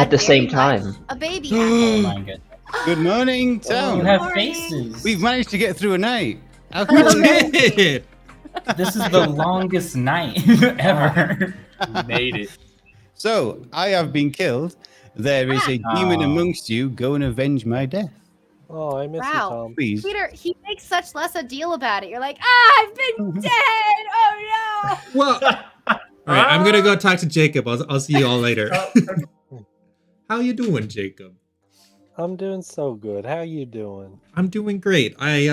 at the very same much time. a baby Oh apple. my goodness. Good morning, You town. have Morning. faces. We've managed to get through a night. How We cool is it? did. This is the longest night ever. We made it. So, I have been killed. There is a demon amongst you. Go and avenge my death. Oh, I miss you, Wow. Tom. Please. Peter, he makes such less a deal about it. You're like, I've been dead. Oh no. Well, all right. I'm gonna go talk to Jacob. I'll see you all later. How you doing, Jacob? I'm doing so good. How you doing? I'm doing great. I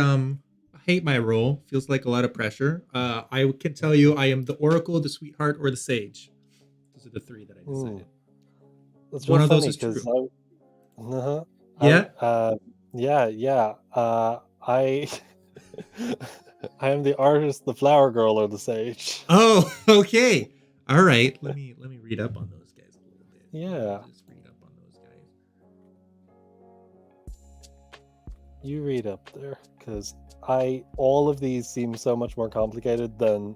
hate my role. Feels like a lot of pressure. I can tell you, I am the Oracle, the Sweetheart, or the Sage. Those are the three that I decided. That's One real of those funny is true. 'cause uh-huh. Yeah? Yeah. I I am the artist, the flower girl, or the sage. Oh, okay. All right. Let me read up on those guys a little bit. Yeah. Just read up on those guys. You read up there, because all of these seem so much more complicated than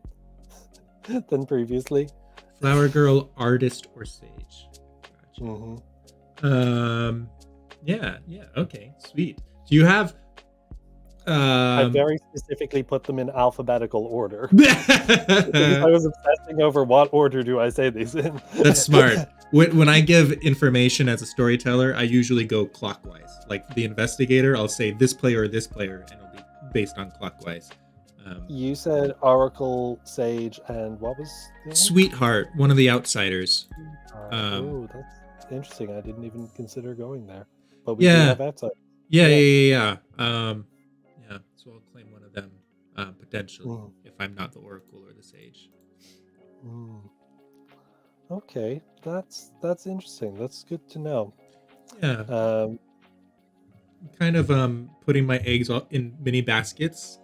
previously. Flower girl, artist, or sage. Gotcha. Mm-hmm. Yeah. Okay. Sweet. Do you have? I very specifically put them in alphabetical order. Because I was obsessing over what order do I say these in. That's smart. When I give information as a storyteller, I usually go clockwise. Like the investigator, I'll say this player or this player, and it'll be based on clockwise. You said Oracle, Sage, and what was the other one? Sweetheart, one of the outsiders. Oh, that's interesting. I didn't even consider going there. But we do Yeah. have outside. Yeah. So I'll claim one of them potentially if I'm not the Oracle or the Sage. Okay, that's interesting. That's good to know. Yeah. Kind of putting my eggs in mini baskets.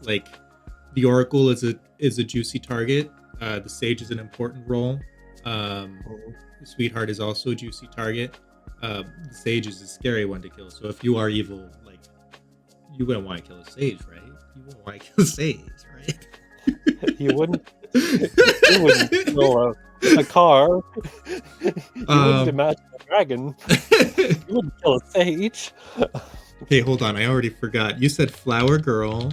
Like the Oracle is a juicy target. The Sage is an important role. The Sweetheart is also a juicy target. The Sage is a scary one to kill. So if you are evil, like you wouldn't want to kill a Sage, right? You wouldn't want to kill a Sage, right? You wouldn't. You wouldn't kill a car. You wouldn't imagine a dragon. You wouldn't kill a sage. Hey, hold on. I already forgot. You said flower girl,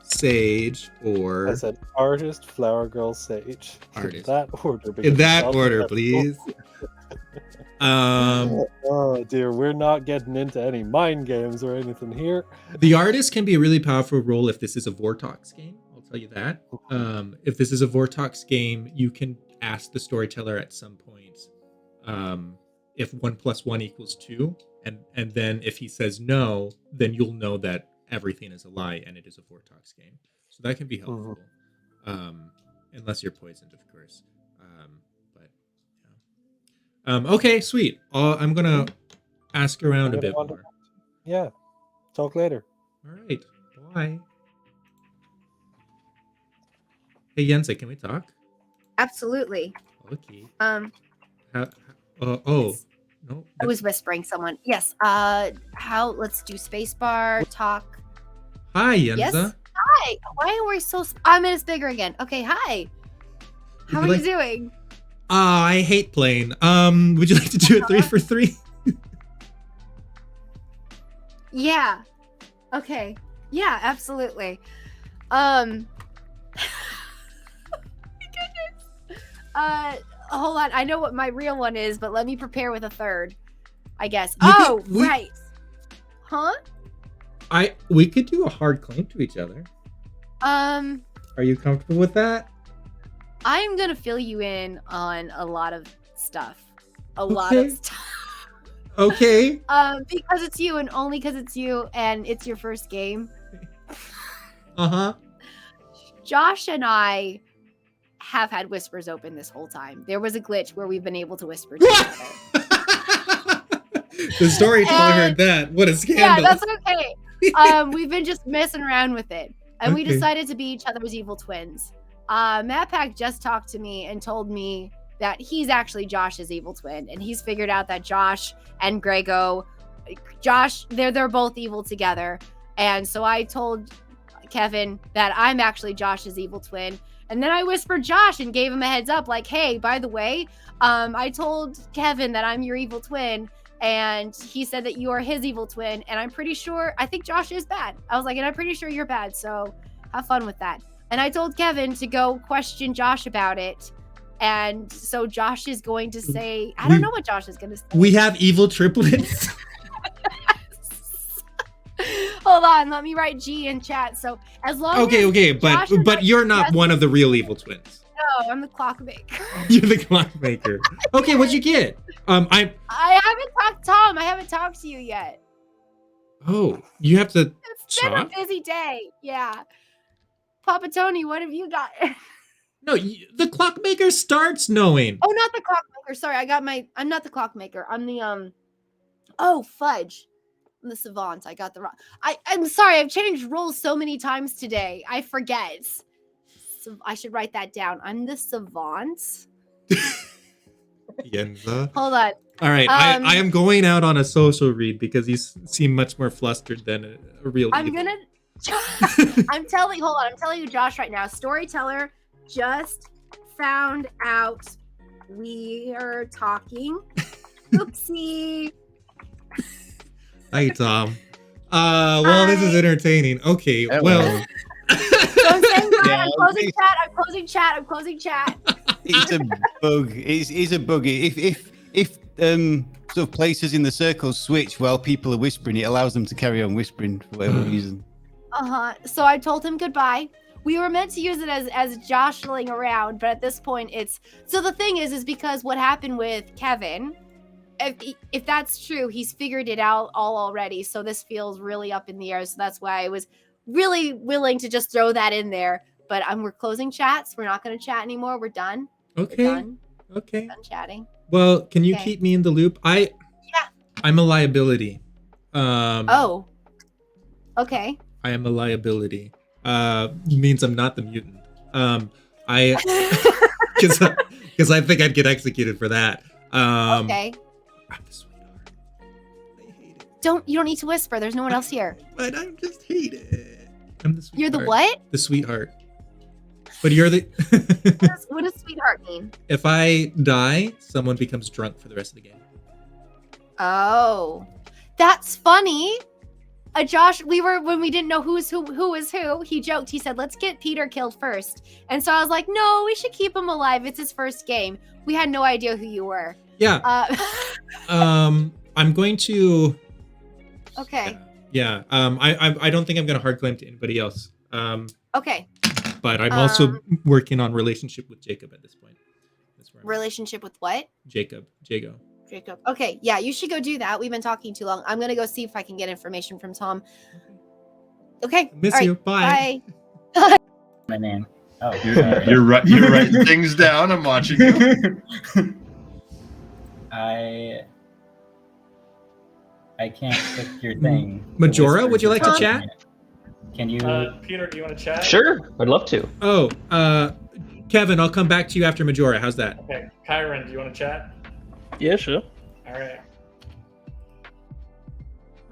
sage, or I said artist, flower girl, sage. Artist. In that order. in because that it's order, alphabetical. please. Oh dear, we're not getting into any mind games or anything here. The artist can be a really powerful role if this is a Vortox game. I'll tell you that. If this is a Vortox game, you can ask the storyteller at some point if 1 + 1 = 2, and then if he says no, then you'll know that everything is a lie and it is a Vortox game. So that can be helpful, unless you're poisoned, of course. But yeah. Okay, sweet. I'm gonna ask around a bit more. Yeah. Talk later. All right. Bye. Hey, Yense, can we talk? Absolutely. Okay. Yes. No. I was whispering someone. Yes. Let's do spacebar talk. Hi, Yenza. Yes. Hi. Why are we so? I'm in a bigger again. Okay. Hi. How are you doing? I hate playing. Would you like to do a 3 for 3? Yeah. Okay. Yeah. Absolutely. My goodness. Hold on. I know what my real one is, but let me prepare with a third. I guess. Right. Huh? We could do a hard claim to each other. Are you comfortable with that? I'm gonna fill you in on a lot of stuff. Okay. Okay. Because it's you and only because it's you and it's your first game. Uh-huh. Josh and I have had whispers open this whole time. There was a glitch where we've been able to whisper to each other. The storyteller heard that. What a scandal. Yeah, that's okay. We've been just messing around with it. And we decided to be each other's evil twins. MatPack just talked to me and told me that he's actually Josh's evil twin. And he's figured out that Josh and Grego, they're both evil together. And so I told Kevin that I'm actually Josh's evil twin. And then I whispered Josh and gave him a heads up like, hey, by the way, I told Kevin that I'm your evil twin, and he said that you are his evil twin, and I think Josh is bad. I was like, and I'm pretty sure you're bad, so have fun with that. And I told Kevin to go question Josh about it. And so Josh is going to say, I don't know what Josh is going to say. We have evil triplets. Hold on, let me write G in chat. So as long as Okay, Josh but you're not one of the real evil twins. No, I'm the clockmaker. You're the clockmaker. Okay, what'd you get? I haven't talked to Tom. I haven't talked to you yet. Oh, you have to It's been a talk? busy day. Yeah. Papa Tony, what have you got? No, the clockmaker starts knowing. Oh, not the clockmaker. Sorry, I'm not the clockmaker. I'm the oh, fudge. I'm the savant. I got the wrong. I'm sorry, I've changed roles so many times today. I forget. So I should write that down. I'm the savant. Yenza. Hold on. All right, I am going out on a social read because you seem much more flustered than a real I'm evil. gonna I'm telling you, Josh, right now. Storyteller just found out we are talking. Oopsie. Hi, Tom. Well, this is entertaining. Okay, well. So I'm saying that. Yeah, I'm closing chat. It's a bug. It's a bug. If sort of places in the circle switch while people are whispering, it allows them to carry on whispering for whatever reason. So I told him goodbye. We were meant to use it as jostling around, but at this point it's so the thing is because what happened with Kevin, if that's true, he's figured it out all already. So this feels really up in the air. So that's why I was really willing to just throw that in there. But we're closing chats. We're not going to chat anymore. We're done. Okay. We're done. Okay. Done chatting. Well, can you keep me in the loop? I'm a liability. Oh. Okay. I am a liability. Means I'm not the mutant. I because I think I'd get executed for that. Okay. I'm the sweetheart. I hate it. You don't need to whisper. There's no one else here. But I just hate it. I'm the sweetheart. You're the what? The sweetheart. But you're the. What does sweetheart mean? If I die, someone becomes drunk for the rest of the game. Oh, that's funny. Josh, when we didn't know who was who, he joked. He said, "Let's get Peter killed first." And so I was like, "No, we should keep him alive. It's his first game." We had no idea who you were. Yeah. I'm going to. Okay. Yeah. I don't think I'm going to hard claim to anybody else. Okay. But I'm also working on relationship with Jacob at this point. That's where Relationship with what? Jacob. Jacob. Okay. Yeah, you should go do that. We've been talking too long. I'm gonna go see if I can get information from Tom. Okay. Miss All you. right. Bye. My name. Oh, You're writing things down. I'm watching you. I can't click your thing. Majora, would you like to chat? Can you? Peter, do you want to chat? Sure, I'd love to. Oh, Kevin, I'll come back to you after Majora. How's that? Okay, Kyron, do you want to chat? Yeah, sure. All right.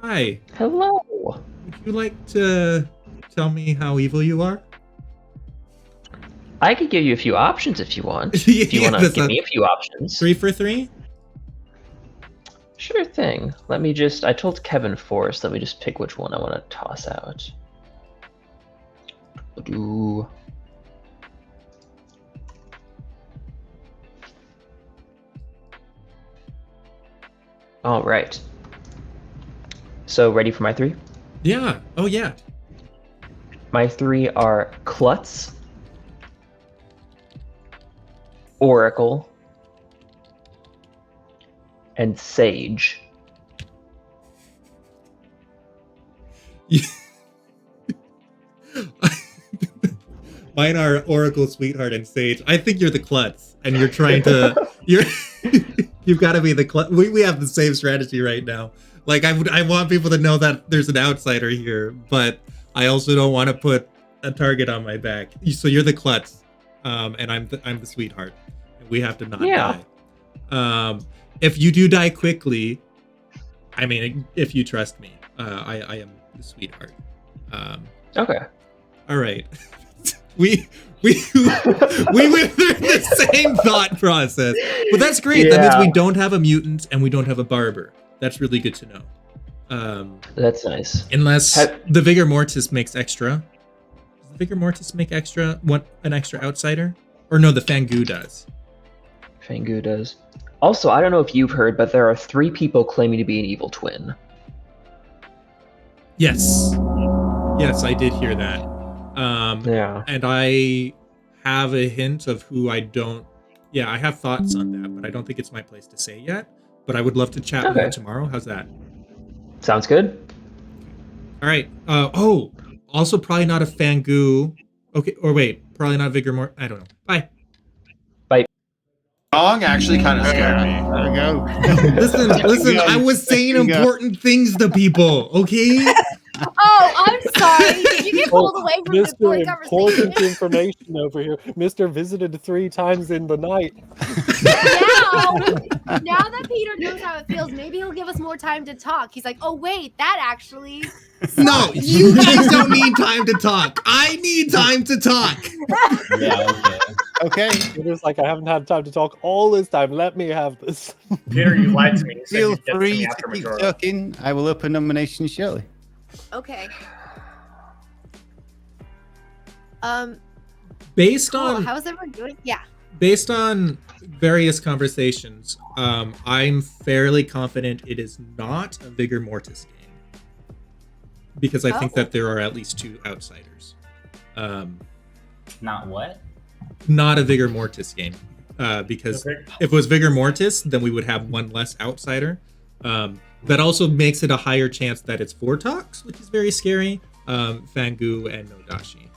Hi. Hello. Would you like to tell me how evil you are? I could give you a few options if you want. Yeah, if you want to give me a few options. 3 for 3? Sure thing. Let me just... I told Kevin Forrest. Let me just pick which one I want to toss out. Do... All right. So, ready for my 3? Yeah. Oh, yeah. My 3 are Klutz, Oracle, and Sage. Mine are Oracle, Sweetheart, and Sage. I think you're the Klutz, and you're trying to... You've got to be the Klutz. We have the same strategy right now. Like, I want people to know that there's an outsider here, but I also don't want to put a target on my back. So you're the Klutz, and I'm the Sweetheart. We have to not die. If you do die quickly, I mean, if you trust me, I am the Sweetheart. Okay. All right. we went through the same thought process. But that's great. That Yeah. means we don't have a mutant and we don't have a barber. That's really good to know. That's nice. Unless the Vigor Mortis makes extra. Does the Vigor Mortis make an extra outsider? Or no, the Fangu does. Fangu does. Also, I don't know if you've heard, but there are 3 people claiming to be an evil twin. Yes. Yes, I did hear that. Yeah. And I have a hint of who I don't. Yeah, I have thoughts on that, but I don't think it's my place to say yet. But I would love to chat more tomorrow. How's that? Sounds good. All right. Also probably not a Fangu. Okay, or wait, probably not Vigor Mort. I don't know. Bye. Song actually kind of scared me. There we go. Listen. I was saying important things to people. Okay. Oh, I'm sorry. Did you get pulled away from the Mr. point Important conversation? information over here. Mr. visited 3 times in the night. Now that Peter knows how it feels, maybe he'll give us more time to talk. He's like, oh wait, that actually. No, you guys don't need time to talk. I need time to talk. Yeah, okay. Okay. Peter's like, I haven't had time to talk all this time. Let me have this. Peter, you lied to me. You said Feel you'd get to free me to after keep Majora. talking. I will open nominations shortly. Okay. Based Cool. on How's everyone doing? Yeah. based on various conversations, I'm fairly confident it is not a Vigor Mortis game because I think that there are at least 2 outsiders. Not what? Not a Vigor Mortis game because Okay. if it was Vigor Mortis, then we would have 1 less outsider. That also makes it a higher chance that it's Vortox, which is very scary. Fangu and Nodashi, of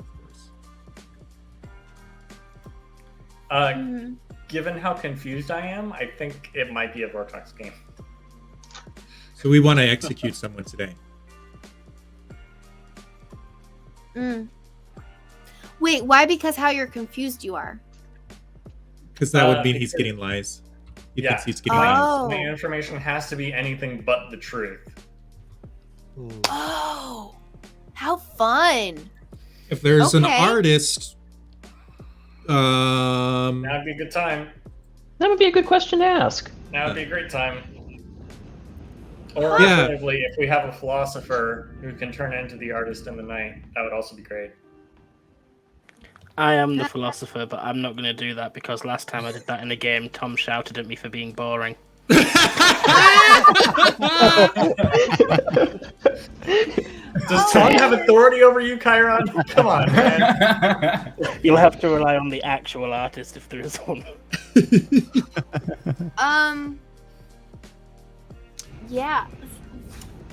course. Given how confused I am, I think it might be a Vortex game. So we want to execute someone today. Wait, why? Because how you're confused you are. Because that would mean because- he's getting lies. He Yeah. thinks he's getting Oh. lies. The information has to be anything but the truth. Oh, how fun. If there's an Okay. artist, Now would be a good time. That would be a good question to ask. Now would be a great time. Or Yeah. alternatively, if we have a philosopher who can turn into the artist in the night, that would also be great. I am the philosopher, but I'm not going to do that because last time I did that in a game, Tom shouted at me for being boring. Does Tom have authority over you, Chiron? Come on, man. You'll have to rely on the actual artist if there is one. Yeah.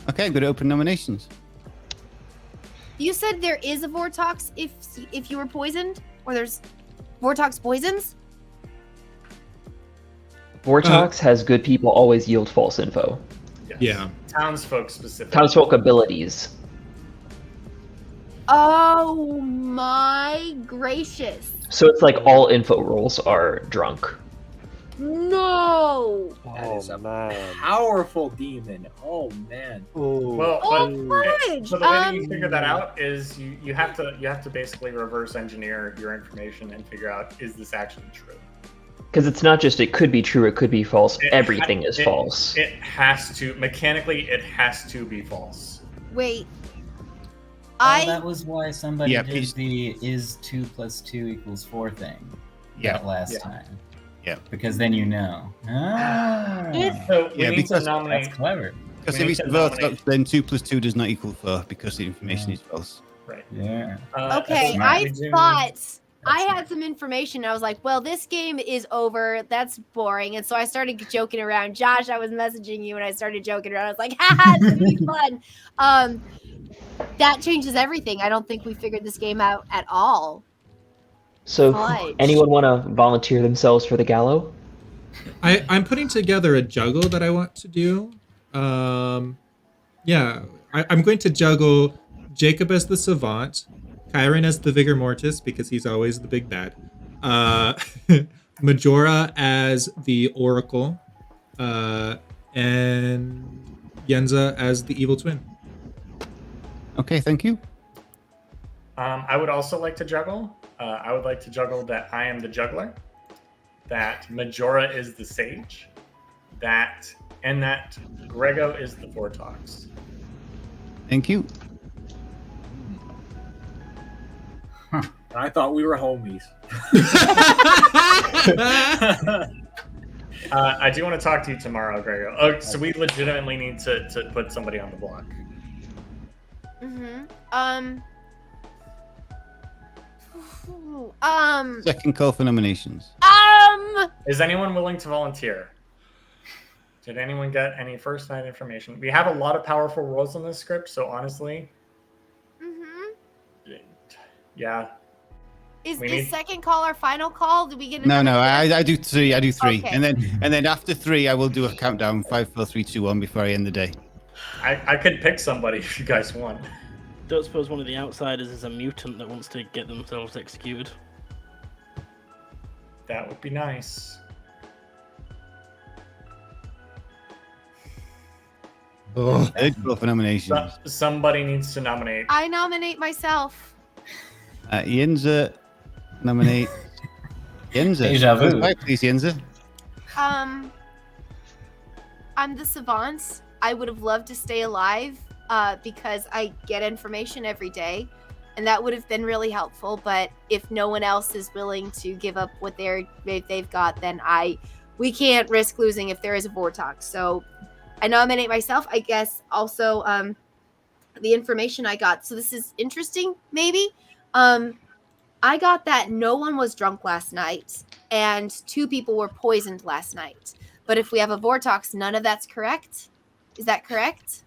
Okay, I'm going to open nominations. You said there is a Vortox if you were poisoned, or there's Vortox poisons. Vortox has good people always yield false info. Yes. Yeah. Townsfolk specifically. Townsfolk abilities. Oh my gracious! So it's like all info rolls are drunk. No. Oh, is a man. Powerful demon. Oh man. Ooh. Well, Oh, but, fudge. so the way that you figure that out is you have to basically reverse engineer your information and figure out, is this actually true? Because it's not just it could be true, it could be false. It Everything ha- is it- false. It has to mechanically. It has to be false. Wait. Oh, that was why somebody Yeah, did please. the is 2 + 2 = 4 thing. Yeah. That last Yeah. time. Yeah. Because then you know. Ah, So we Yeah, need to because nominate. that's clever. Because We if need it's to Vortox, nominate- then 2 + 2 does not equal 4 because the information is false. Right. Yeah. Okay, smart. I thought I had some information. I was like, well, this game is over. That's boring. And so I started joking around. Josh, I was messaging you and I started joking around. I was like, haha, it's gonna be fun. That changes everything. I don't think we figured this game out at all. So, Fudge. anyone want to volunteer themselves for the gallow? I'm putting together a juggle that I want to do. Yeah, I'm going to juggle Jacob as the savant, Chiron as the Vigor Mortis because he's always the big bad, Majora as the Oracle, and Yenza as the Evil Twin. Okay, thank you. I would also like to juggle. I would like to juggle that I am the juggler, that Majora is the sage, that Grego is the Vortox. Thank you. I thought we were homies. I do want to talk to you tomorrow, Grego. Oh, so we legitimately need to put somebody on the block. Second call for nominations. Is anyone willing to volunteer? Did anyone get any first night information? We have a lot of powerful roles in this script, so honestly, yeah. Is second call our final call? Do we get No, another I do three. I do three, Okay. and then after three, I will do a countdown: 5, 4, 3, 2, 1 before I end the day. I could pick somebody if you guys want. Don't suppose one of the outsiders is a mutant that wants to get themselves executed. That would be nice. Third call for nominations. Somebody needs to nominate. I nominate myself. Yenza, nominate. Yenza. Deja vu. Right, please, Yenza. I'm the savants. I would have loved to stay alive because I get information every day, and that would have been really helpful. But if no one else is willing to give up what they've got, then we can't risk losing if there is a Vortox. So I nominate myself. I guess also the information I got. So this is interesting, maybe. I got that no one was drunk last night and 2 people were poisoned last night. But if we have a Vortox, none of that's correct. Is that correct?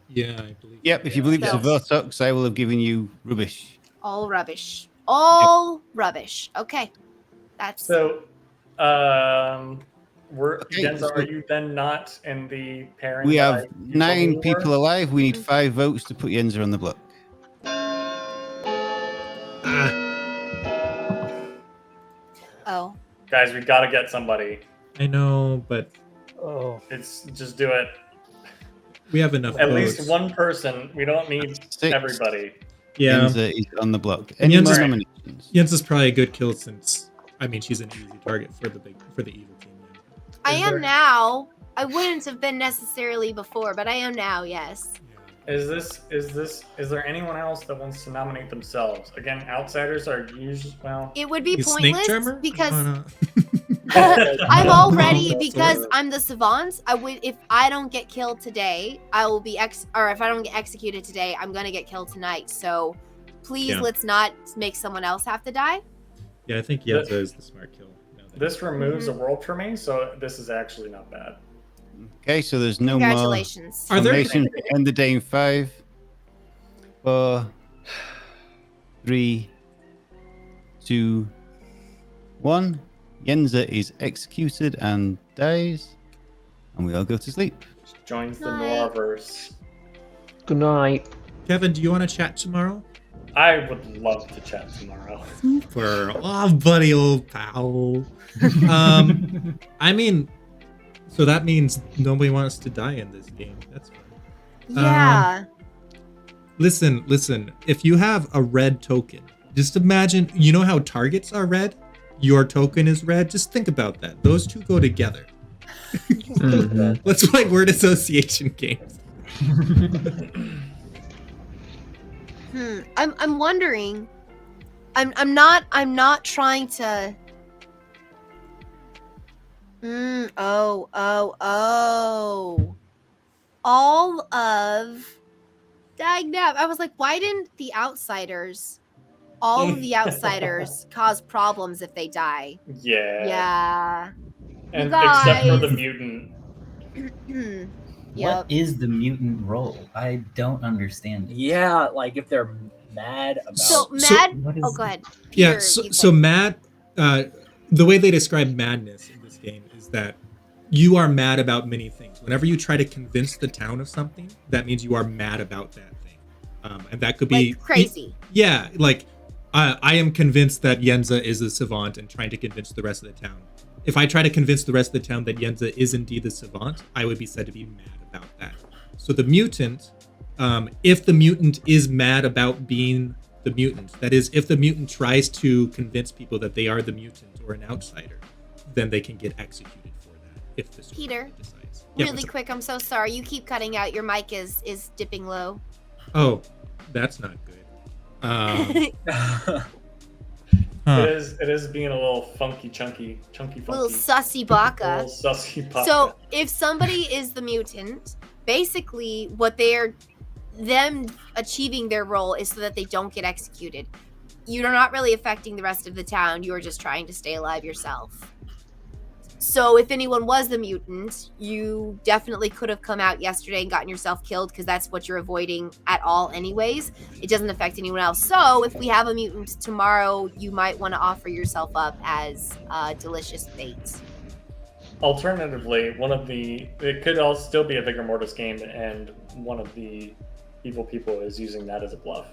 Yeah, I believe. Yep, if you believe it's a Vortox, I will have given you rubbish. All rubbish. All rubbish. Okay. That's So, Okay, Genza, are you then not in the pairing? We that have you told me 9 you people were? alive. We need 5 votes to put Yenza on the block. Oh. Guys, we got to get somebody. I know, but It's just do it. we have enough At votes. least one person. We don't need 6. everybody. Yeah. Yenza is on the block. And Any more Yenza's- nominations? Jens is probably a good kill since she's an easy target for the evil team. I Is am there- now. I wouldn't have been necessarily before, but I am now, yes. Is there anyone else that wants to nominate themselves? Again, outsiders are usually, well, It would be You snake pointless charmer? because Why I'm already That's because what- I'm the savant. I would if I don't get killed today, I will be or if I don't get executed today, I'm gonna get killed tonight. So please Yeah. let's not make someone else have to die. Yeah, I think Yenza is the smart kill. this removes a world for me, so this is actually not bad. Okay, so there's no more Congratulations. Are there- nomination to end the day in 5, 4, 3, 2, 1. Yenza is executed and dies, and we all go to sleep. Joins the Night. Noirverse. Good night. Kevin, do you want to chat tomorrow? I would love to chat tomorrow. For buddy, old pal. I mean, so that means nobody wants to die in this game. That's fine. Yeah. Listen. If you have a red token, just imagine. You know how targets are red. Your token is red. Just think about that. Those two go together. Mhm. Let's play word association games. I'm wondering. I'm not trying to. Oh. All of. Dagnab. I was like, why didn't the outsiders, all of the outsiders, cause problems if they die? Yeah. Yeah. And guys. except for the mutant. Yep. What is the mutant role? I don't understand it. Yeah, like if they're mad about. So So- mad. What is Oh, go ahead. Yeah. Peter, So, you so can- mad. The way they describe madness in this game is that you are mad about many things. Whenever you try to convince the town of something, that means you are mad about that thing, and that could be like crazy. Yeah, like I am convinced that Yenza is a savant and trying to convince the rest of the town. If I try to convince the rest of the town that Yenza is indeed the savant, I would be said to be mad about that. So the mutant, if the mutant is mad about being the mutant. That is, if the mutant tries to convince people that they are the mutant or an outsider, then they can get executed for that. If the story Peter, decides. Yeah, really quick, I'm so sorry. You keep cutting out. Your mic is dipping low. oh, that's not good. It is being a little chunky. Little sussy baka. Little sussy baka. So if somebody is the mutant, basically what them achieving their role is so that they don't get executed. You're not really affecting the rest of the town. You're just trying to stay alive yourself. So if anyone was the mutant, you definitely could have come out yesterday and gotten yourself killed because that's what you're avoiding at all anyways. It doesn't affect anyone else. So if we have a mutant tomorrow, you might want to offer yourself up as delicious bait. Alternatively, it could all still be a Vigor Mortis game, and one of the evil people is using that as a bluff.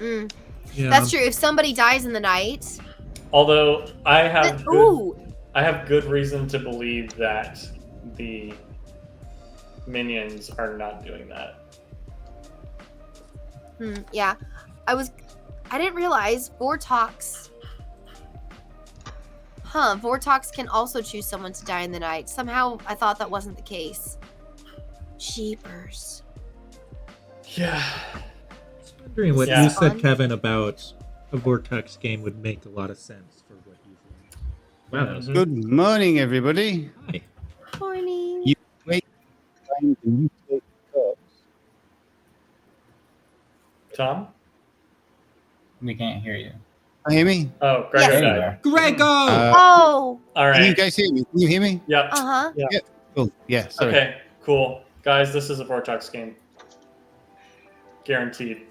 Yeah. That's true. If somebody dies in the night, Although I have good reason to believe that the minions are not doing that. Yeah. I didn't realize Vortox. Vortox can also choose someone to die in the night. Somehow I thought that wasn't the case. Jeepers. Yeah. Wondering what you said, Kevin, about a Vortex game would make a lot of sense for what you think. Wow, that was Good morning, everybody. Hi. Morning. You wait. Tom? We can't hear you. Hear me? Oh, Gregor Yes. died. Grego! Oh! All Can you right. guys hear me? Can you hear me? Yep. Uh-huh. Yeah. Cool. Yeah. Sorry. Okay, cool. Guys, this is a Vortex game. Guaranteed.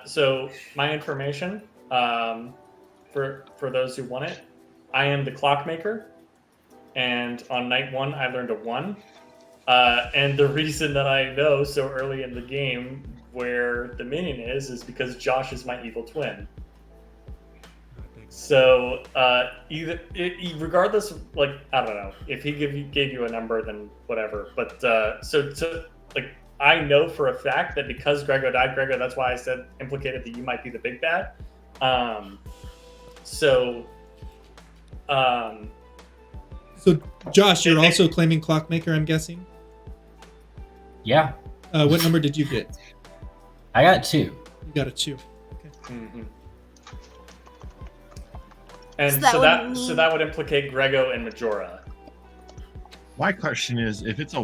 So my information, for those who want it, I am the clockmaker, and on night 1 I learned a 1. And the reason that I know so early in the game where the minion is because Josh is my evil twin. So regardless of, like, I don't know, if he gave you a number, then whatever. But so like, I know for a fact that because Grego died, that's why I said implicated that you might be the big bad. So Josh, you're also claiming Clockmaker, I'm guessing? Yeah. What number did you get? I got 2. You got a 2. Okay. Mm-hmm. And So that would implicate Grego and Majora. My question is, if it's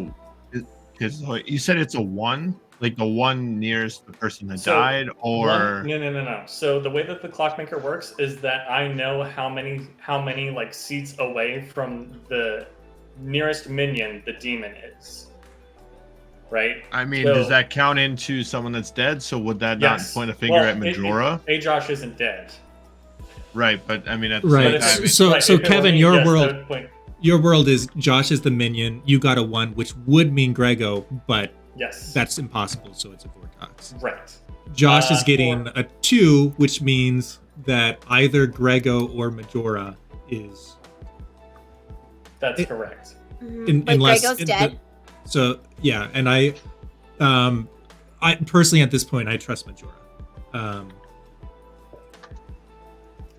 because you said it's a 1, like the one nearest the person that died, or no. So the way that the Clockmaker works is that I know how many like seats away from the nearest minion the demon is. Right? I mean, So- does that count into someone that's dead? So would that Yes. not point a finger Well, at Majora? Ajosh isn't dead. Right, but I mean, at the Right. same time, So Like, if it were Kevin, me, your yes, that world, would point- your world is Josh is the minion. You got a 1, which would mean Grego, but Yes. that's impossible. So it's a Vortox. Right. Josh is getting a 2, which means that either Grego or Majora is. That's correct. But unless Grego's dead. So yeah, and I personally at this point I trust Majora.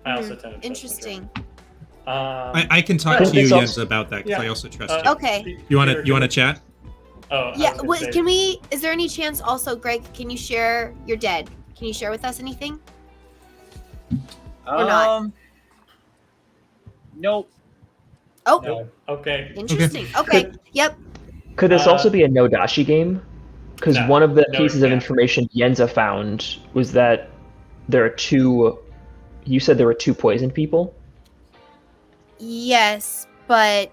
I also tend to trust Interesting. I can talk Could to you, this Jens, also- about that because I also trust you. Okay. You want to chat? Oh, Yeah. Can we? Is there any chance also, Greg? Can you share? You're dead. Can you share with us anything? Or not? Nope. Oh, No. Okay. interesting. Okay. Yep. Could this also be a no dashi game? Because No, one of the no, pieces it of can't. information Yenza found was that there are 2. You said there were 2 poisoned people. Yes, but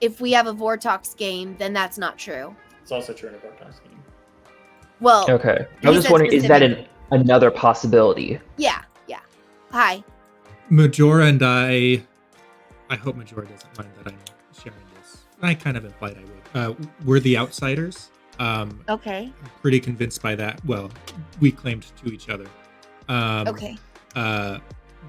if we have a Vortox game, then that's not true. It's also true in a Vortex game. Well, Okay. I he was just said wondering, is that specifically. another possibility? Yeah. Hi. Majora and I hope Majora doesn't mind that I'm sharing this. I kind of implied I would. We're the outsiders. Okay. I'm pretty convinced by that. Well, we claimed to each other. Okay.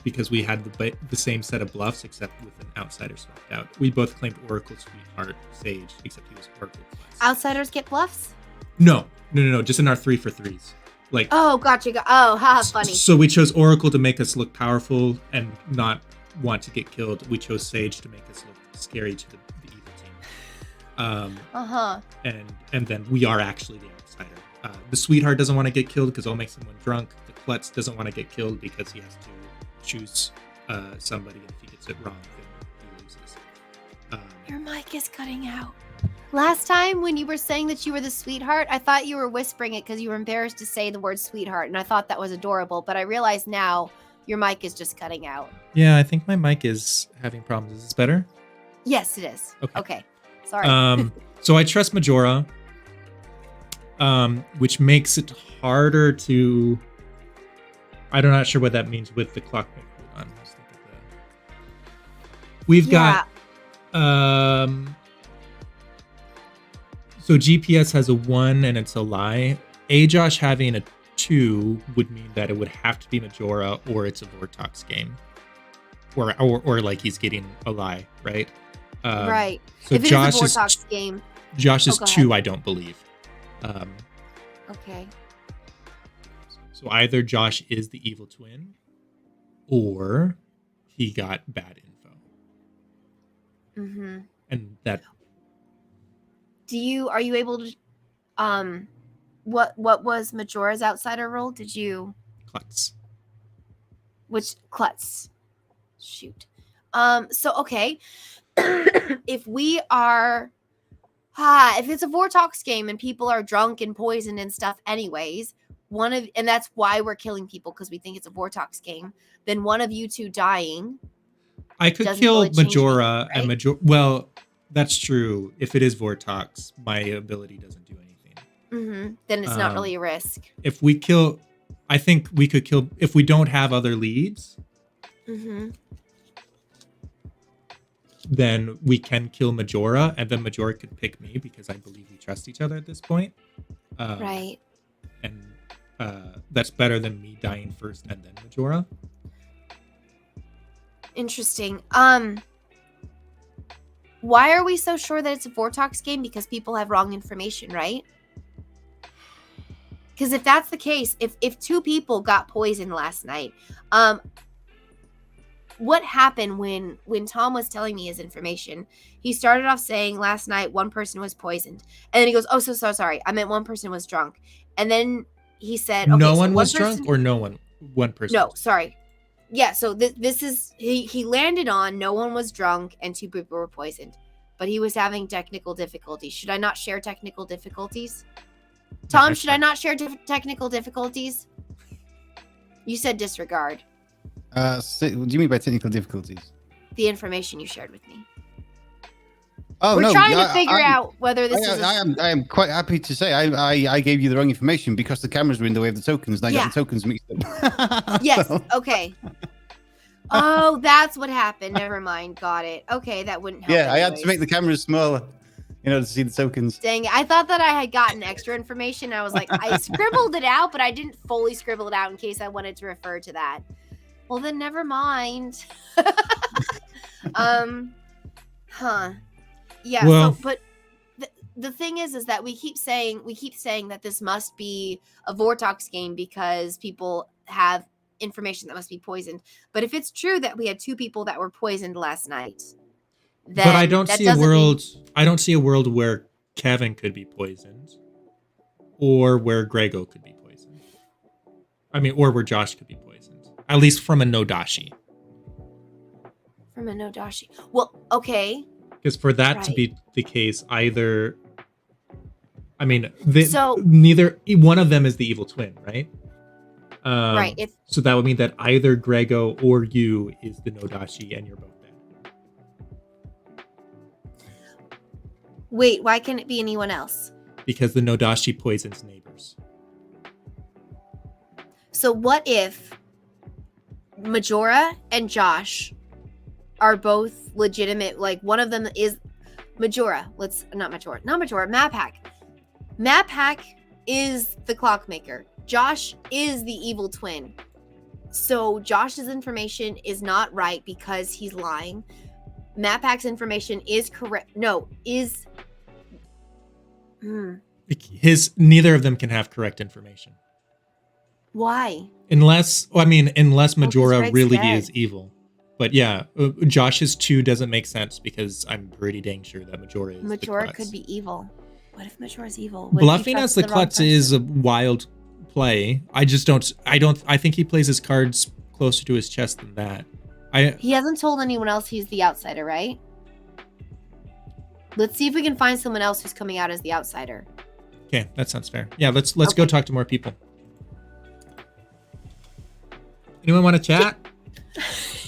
Because we had the same set of bluffs, except with an outsider swapped out. We both claimed Oracle, Sweetheart, Sage, except he was Oracle class. Outsiders get bluffs. No. Just in our 3 for 3s. Like, Oh, gotcha. Oh, haha, funny. so we chose Oracle to make us look powerful and not want to get killed. We chose Sage to make us look scary to the evil team. And then we are actually the outsider. The Sweetheart doesn't want to get killed because it'll make someone drunk. The Klutz doesn't want to get killed because he has to choose somebody, and if he gets it wrong, then he loses. Your mic is cutting out. Last time when you were saying that you were the Sweetheart, I thought you were whispering it because you were embarrassed to say the word Sweetheart, and I thought that was adorable, but I realize now your mic is just cutting out. Yeah, I think my mic is having problems. Is this better? Yes, it is. Okay. Sorry. So I trust Majora, which makes it harder to... I'm not sure what that means with the Clockmaker. Hold on. Let's look at that. We've got... So GPS has a 1 and it's a lie. Josh having a 2 would mean that it would have to be Majora or it's a Vortox game. Or like he's getting a lie, right? Right. So if it Josh is a Vortox game. Josh is go 2, ahead. I don't believe. Okay. So either Josh is the evil twin or he got bad info. Mm-hmm. And that... Are you able to what was Majora's outsider role? Did you Klutz. Which Klutz? Shoot. So okay. If we are if it's a Vortox game and people are drunk and poisoned and stuff anyways, and that's why we're killing people because we think it's a Vortox game, then one of you two dying. I could kill Majora and Majora. Well, that's true. If it is Vortox, my ability doesn't do anything. Mm-hmm. Then it's not really a risk. If we kill, I think we could kill if we don't have other leads. Mm-hmm. Then we can kill Majora, and then Majora could pick me because I believe we trust each other at this point. Right. And that's better than me dying first and then Majora. Interesting. Why are we so sure that it's a Vortox game? Because people have wrong information, right? Because if that's the case, if 2 people got poisoned last night, what happened when Tom was telling me his information? He started off saying last night 1 person was poisoned, and then he goes, "Oh, so sorry. I meant 1 person was drunk." And then he said, "Okay, no so one was person, drunk, or no one, 1 person." No, sorry. Yeah, so this is he landed on no one was drunk and 2 people were poisoned, but he was having technical difficulties. Should I not share technical difficulties? Tom, should I not share technical difficulties? You said disregard. What do you mean by technical difficulties? The information you shared with me. Oh, We're no, trying to figure out whether this is. I am quite happy to say I gave you the wrong information because the cameras were in the way of the tokens, and I got the tokens mixed up. Yes. Okay. Oh, that's what happened. Never mind. Got it. Okay, that wouldn't help. Yeah, I had to make the cameras smaller in order to see the tokens. Dang it. I thought that I had gotten extra information. I was like, I scribbled it out, but I didn't fully scribble it out in case I wanted to refer to that. Well, then never mind. Yeah, well, so, but the thing is that we keep saying that this must be a Vortox game because people have information that must be poisoned. But if it's true that we had 2 people that were poisoned last night, then but I don't see a world. I don't see a world where Kevin could be poisoned, or where Grego could be poisoned. I mean, or where Josh could be poisoned. At least from a Nodashi. From a Nodashi. Well, okay. Because for that to be the case, either, I mean, so neither one of them is the evil twin, right? Right. So that would mean that either Grego or you is the Nodashi, and you're both dead. Wait, why can't it be anyone else? Because the Nodashi poisons neighbors. So what if Majora and Josh are both legitimate? Like one of them is Majora. Maphack. Maphack is the Clockmaker. Josh is the evil twin. So Josh's information is not right because he's lying. Maphack's information is correct. No, is neither of them can have correct information. Why? Unless Majora Greg's really dead. is evil. But yeah, Josh's 2 doesn't make sense because I'm pretty dang sure that Majora is the Majora klutz. could be evil. What if Majora's evil? What if he Bluffing as trusts the wrong klutz is a person? wild play. I think he plays his cards closer to his chest than that. He hasn't told anyone else he's the outsider, right? Let's see if we can find someone else who's coming out as the outsider. Okay, that sounds fair. Yeah, let's go talk to more people. Anyone want to chat?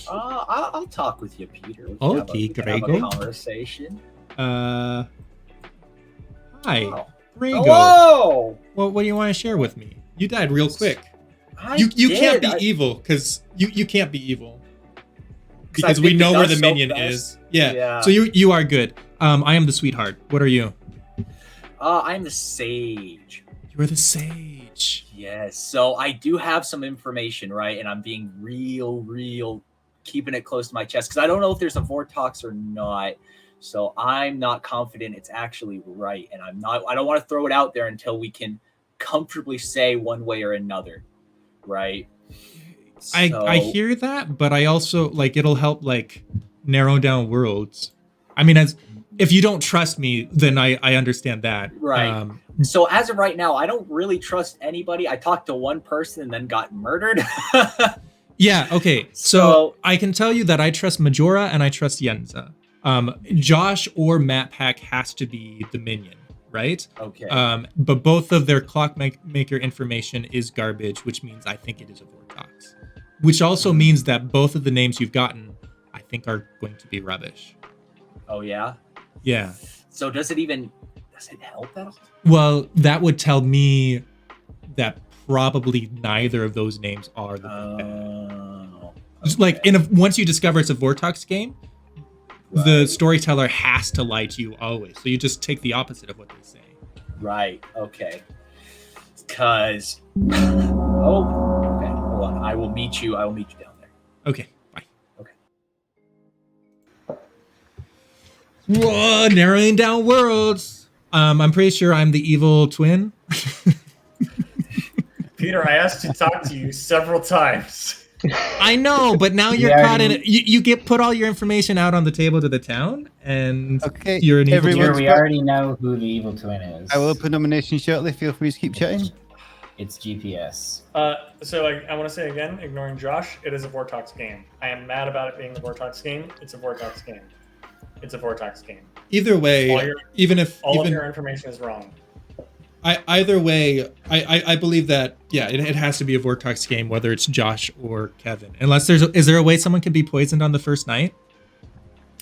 I'll talk with you, Peter. We Okay, can have a Grego. conversation. Hi, Oh. Grego. Hello. Well, what do you want to share with me? You died real quick. I You can't did. be evil because you can't be evil 'Cause I because we picked know the where gun the so minion fast. is. Yeah. Yeah. So you are good. I am the sweetheart. What are you? I'm the sage. You are the sage. Yes. So I do have some information, right? And I'm being real, keeping it close to my chest because I don't know if there's a Vortox or not. So I'm not confident it's actually right, and I don't want to throw it out there until we can comfortably say one way or another, right? I hear that, but I also it'll help narrow down worlds. I mean, if you don't trust me, then I understand that. Right. So as of right now, I don't really trust anybody. I talked to one person and then got murdered. Yeah. Okay. So I can tell you that I trust Majora and I trust Yenza. Josh or MatPack has to be the minion, right? Okay. But both of their clockmaker information is garbage, which means I think it is a Vortox. Which also means that both of the names you've gotten, I think, are going to be rubbish. Oh yeah. Yeah. So does it help at all? Well, that would tell me that probably neither of those names are the bad. Okay. Once you discover it's a Vortox game, the storyteller has to lie to you always. So you just take the opposite of what they say. Right. Okay. Because okay. Hold on. I will meet you down there. Okay. Bye. Okay. Whoa, narrowing down worlds. I'm pretty sure I'm the evil twin. Peter, I asked to talk to you several times. I know, but now you're caught in it. You get put all your information out on the table to the town, and you're an evil twin. We already know who the evil twin is. I will open nomination shortly. Feel free to keep chatting. It's GPS. So I want to say again, ignoring Josh, it is a Vortox game. I am mad about it being a Vortox game. It's a Vortox game. It's a Vortox game. Either way, even if of your information is wrong. Either way, I believe that it has to be a Vortox game, whether it's Josh or Kevin. Unless is there a way someone can be poisoned on the first night?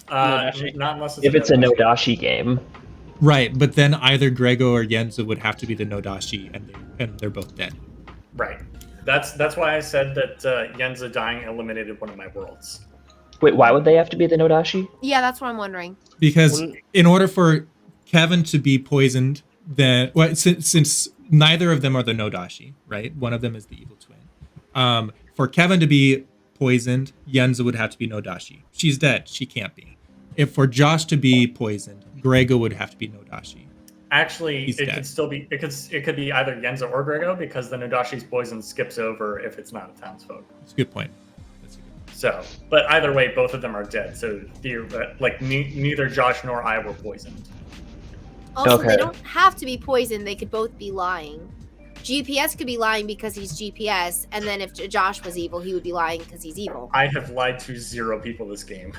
Not unless if it's a Nodashi game. Right, but then either Grego or Yenza would have to be the Nodashi, and they're both dead. Right. That's why I said that Yenza dying eliminated one of my worlds. Wait, why would they have to be the Nodashi? Yeah, that's what I'm wondering. Because in order for Kevin to be poisoned, then since neither of them are the Nodashi, right? One of them is the evil twin. For Kevin to be poisoned, Yenza would have to be Nodashi. She's dead. She can't be. If for Josh to be poisoned, Grego would have to be Nodashi. Actually, He's it dead. could still be it could be either Yenza or Grego because the Nodashi's poison skips over if it's not a townsfolk. That's a good point. So, but either way, both of them are dead. So, neither Josh nor I were poisoned. Also, they don't have to be poisoned. They could both be lying. GPS could be lying because he's GPS, and then if Josh was evil, he would be lying because he's evil. I have lied to 0 people this game.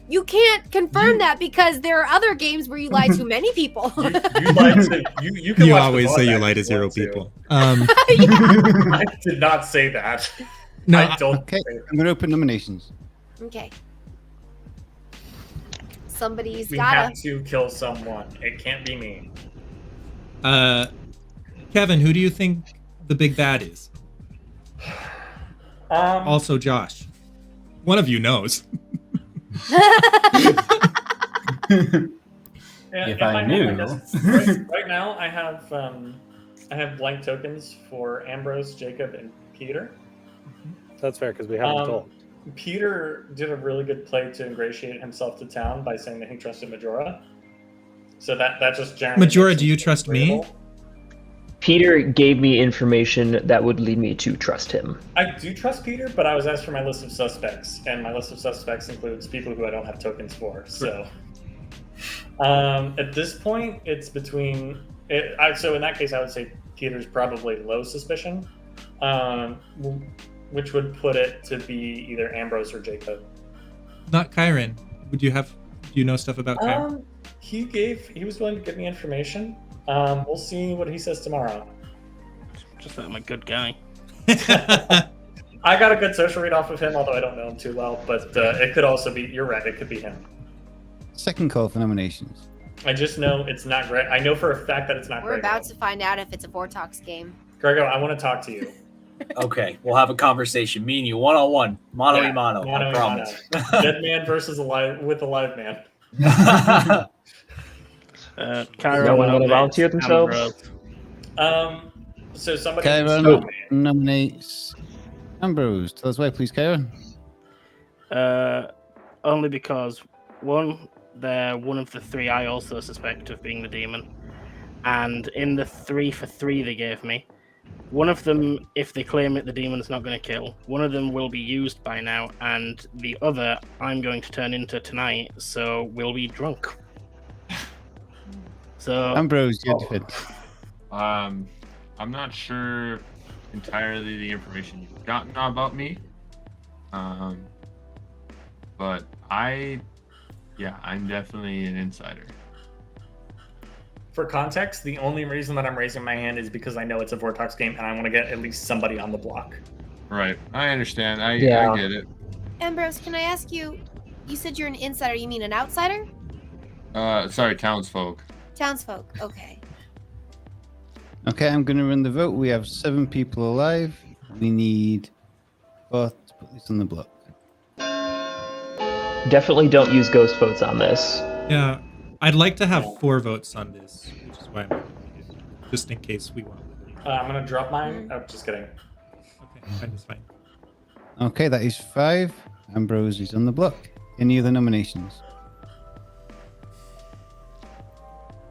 You can't confirm that because there are other games where you lie to many people. You lied to you. Can You watch always the say you VOD lie to if 0 want to. people. I did not say that. No, I don't. Okay, I'm going to open nominations. Okay. Somebody's We gotta. have to kill someone. It can't be me. Kevin, who do you think the big bad is? Also, Josh. One of you knows. If I knew. Right now, I have blank tokens for Ambrose, Jacob, and Peter. That's fair because we haven't told. Peter did a really good play to ingratiate himself to town by saying that he trusted Majora. So that just generally Majora, makes do you him trust me? agreeable. Peter gave me information that would lead me to trust him. I do trust Peter, but I was asked for my list of suspects, and my list of suspects includes people who I don't have tokens for. So, at this point, it's between. So in that case, I would say Peter's probably low suspicion, which would put it to be either Ambrose or Jacob. Not Kyron. Do you know stuff about Kyron? He was willing to give me information. We'll see what he says tomorrow. Just that I'm a good guy. I got a good social read off of him, although I don't know him too well. But it could also be. You're right. It could be him. Second call for nominations. I just know it's not great. I know for a fact that it's not We're Grego. about to find out if it's a Vortox game. Grego, I want to talk to you. Okay, we'll have a conversation. Me and you, one-on-one, mano-y-mano. Mano I a promise. mano. Dead man versus a live man. Kyron No one want to nominates volunteer themselves? Ambrose. So somebody. Kyron nominates Ambrose. Tell us why, please, Kyron. Only because they're one of the three I also suspect of being the demon, and in the 3 for 3 they gave me, one of them, if they claim it, the demon's not going to kill. One of them will be used by now, and the other I'm going to turn into tonight, so we'll be drunk. So Ambrose, your defense. I'm not sure entirely the information you've gotten about me. But I'm definitely an insider. For context, the only reason that I'm raising my hand is because I know it's a Vortox game and I want to get at least somebody on the block. Right. I understand. I Yeah. get it. Ambrose, can I ask you? You said you're an insider. You mean an outsider? Sorry, townsfolk. Townsfolk. Okay. Okay, I'm going to run the vote. We have 7 people alive. We need 4 to put this on the block. Definitely don't use ghost votes on this. Yeah, I'd like to have 4 votes on this, which is why I'm doing it, just in case we want. I'm gonna drop mine. Oh, just kidding. Okay, that's fine. Okay, that is 5. Ambrose is on the block. Any other nominations?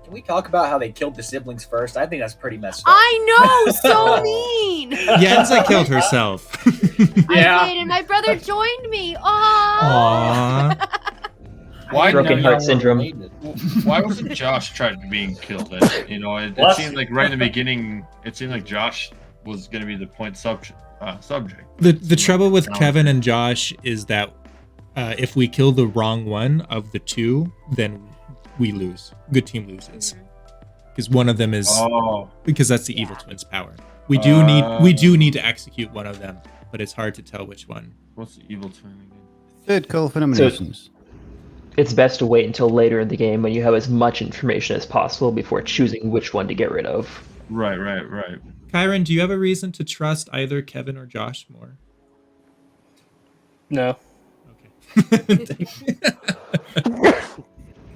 Can we talk about how they killed the siblings first? I think that's pretty messed up. I know, so mean. Yenza killed herself. I did, and my brother joined me. Aww. Why Broken did heart y'all- syndrome. Why wasn't Josh tried to being killed? It What? seemed like right in the beginning, it seemed like Josh was going to be the point subject. The trouble with Kevin and Josh is that if we kill the wrong one of the 2, then we lose. Good team loses because one of them is because that's the evil twins' power. We do need to execute one of them, but it's hard to tell which one. What's the evil twin again? Third call for nominations. It's best to wait until later in the game when you have as much information as possible before choosing which one to get rid of. Right. Kyron, do you have a reason to trust either Kevin or Josh more? no. Okay.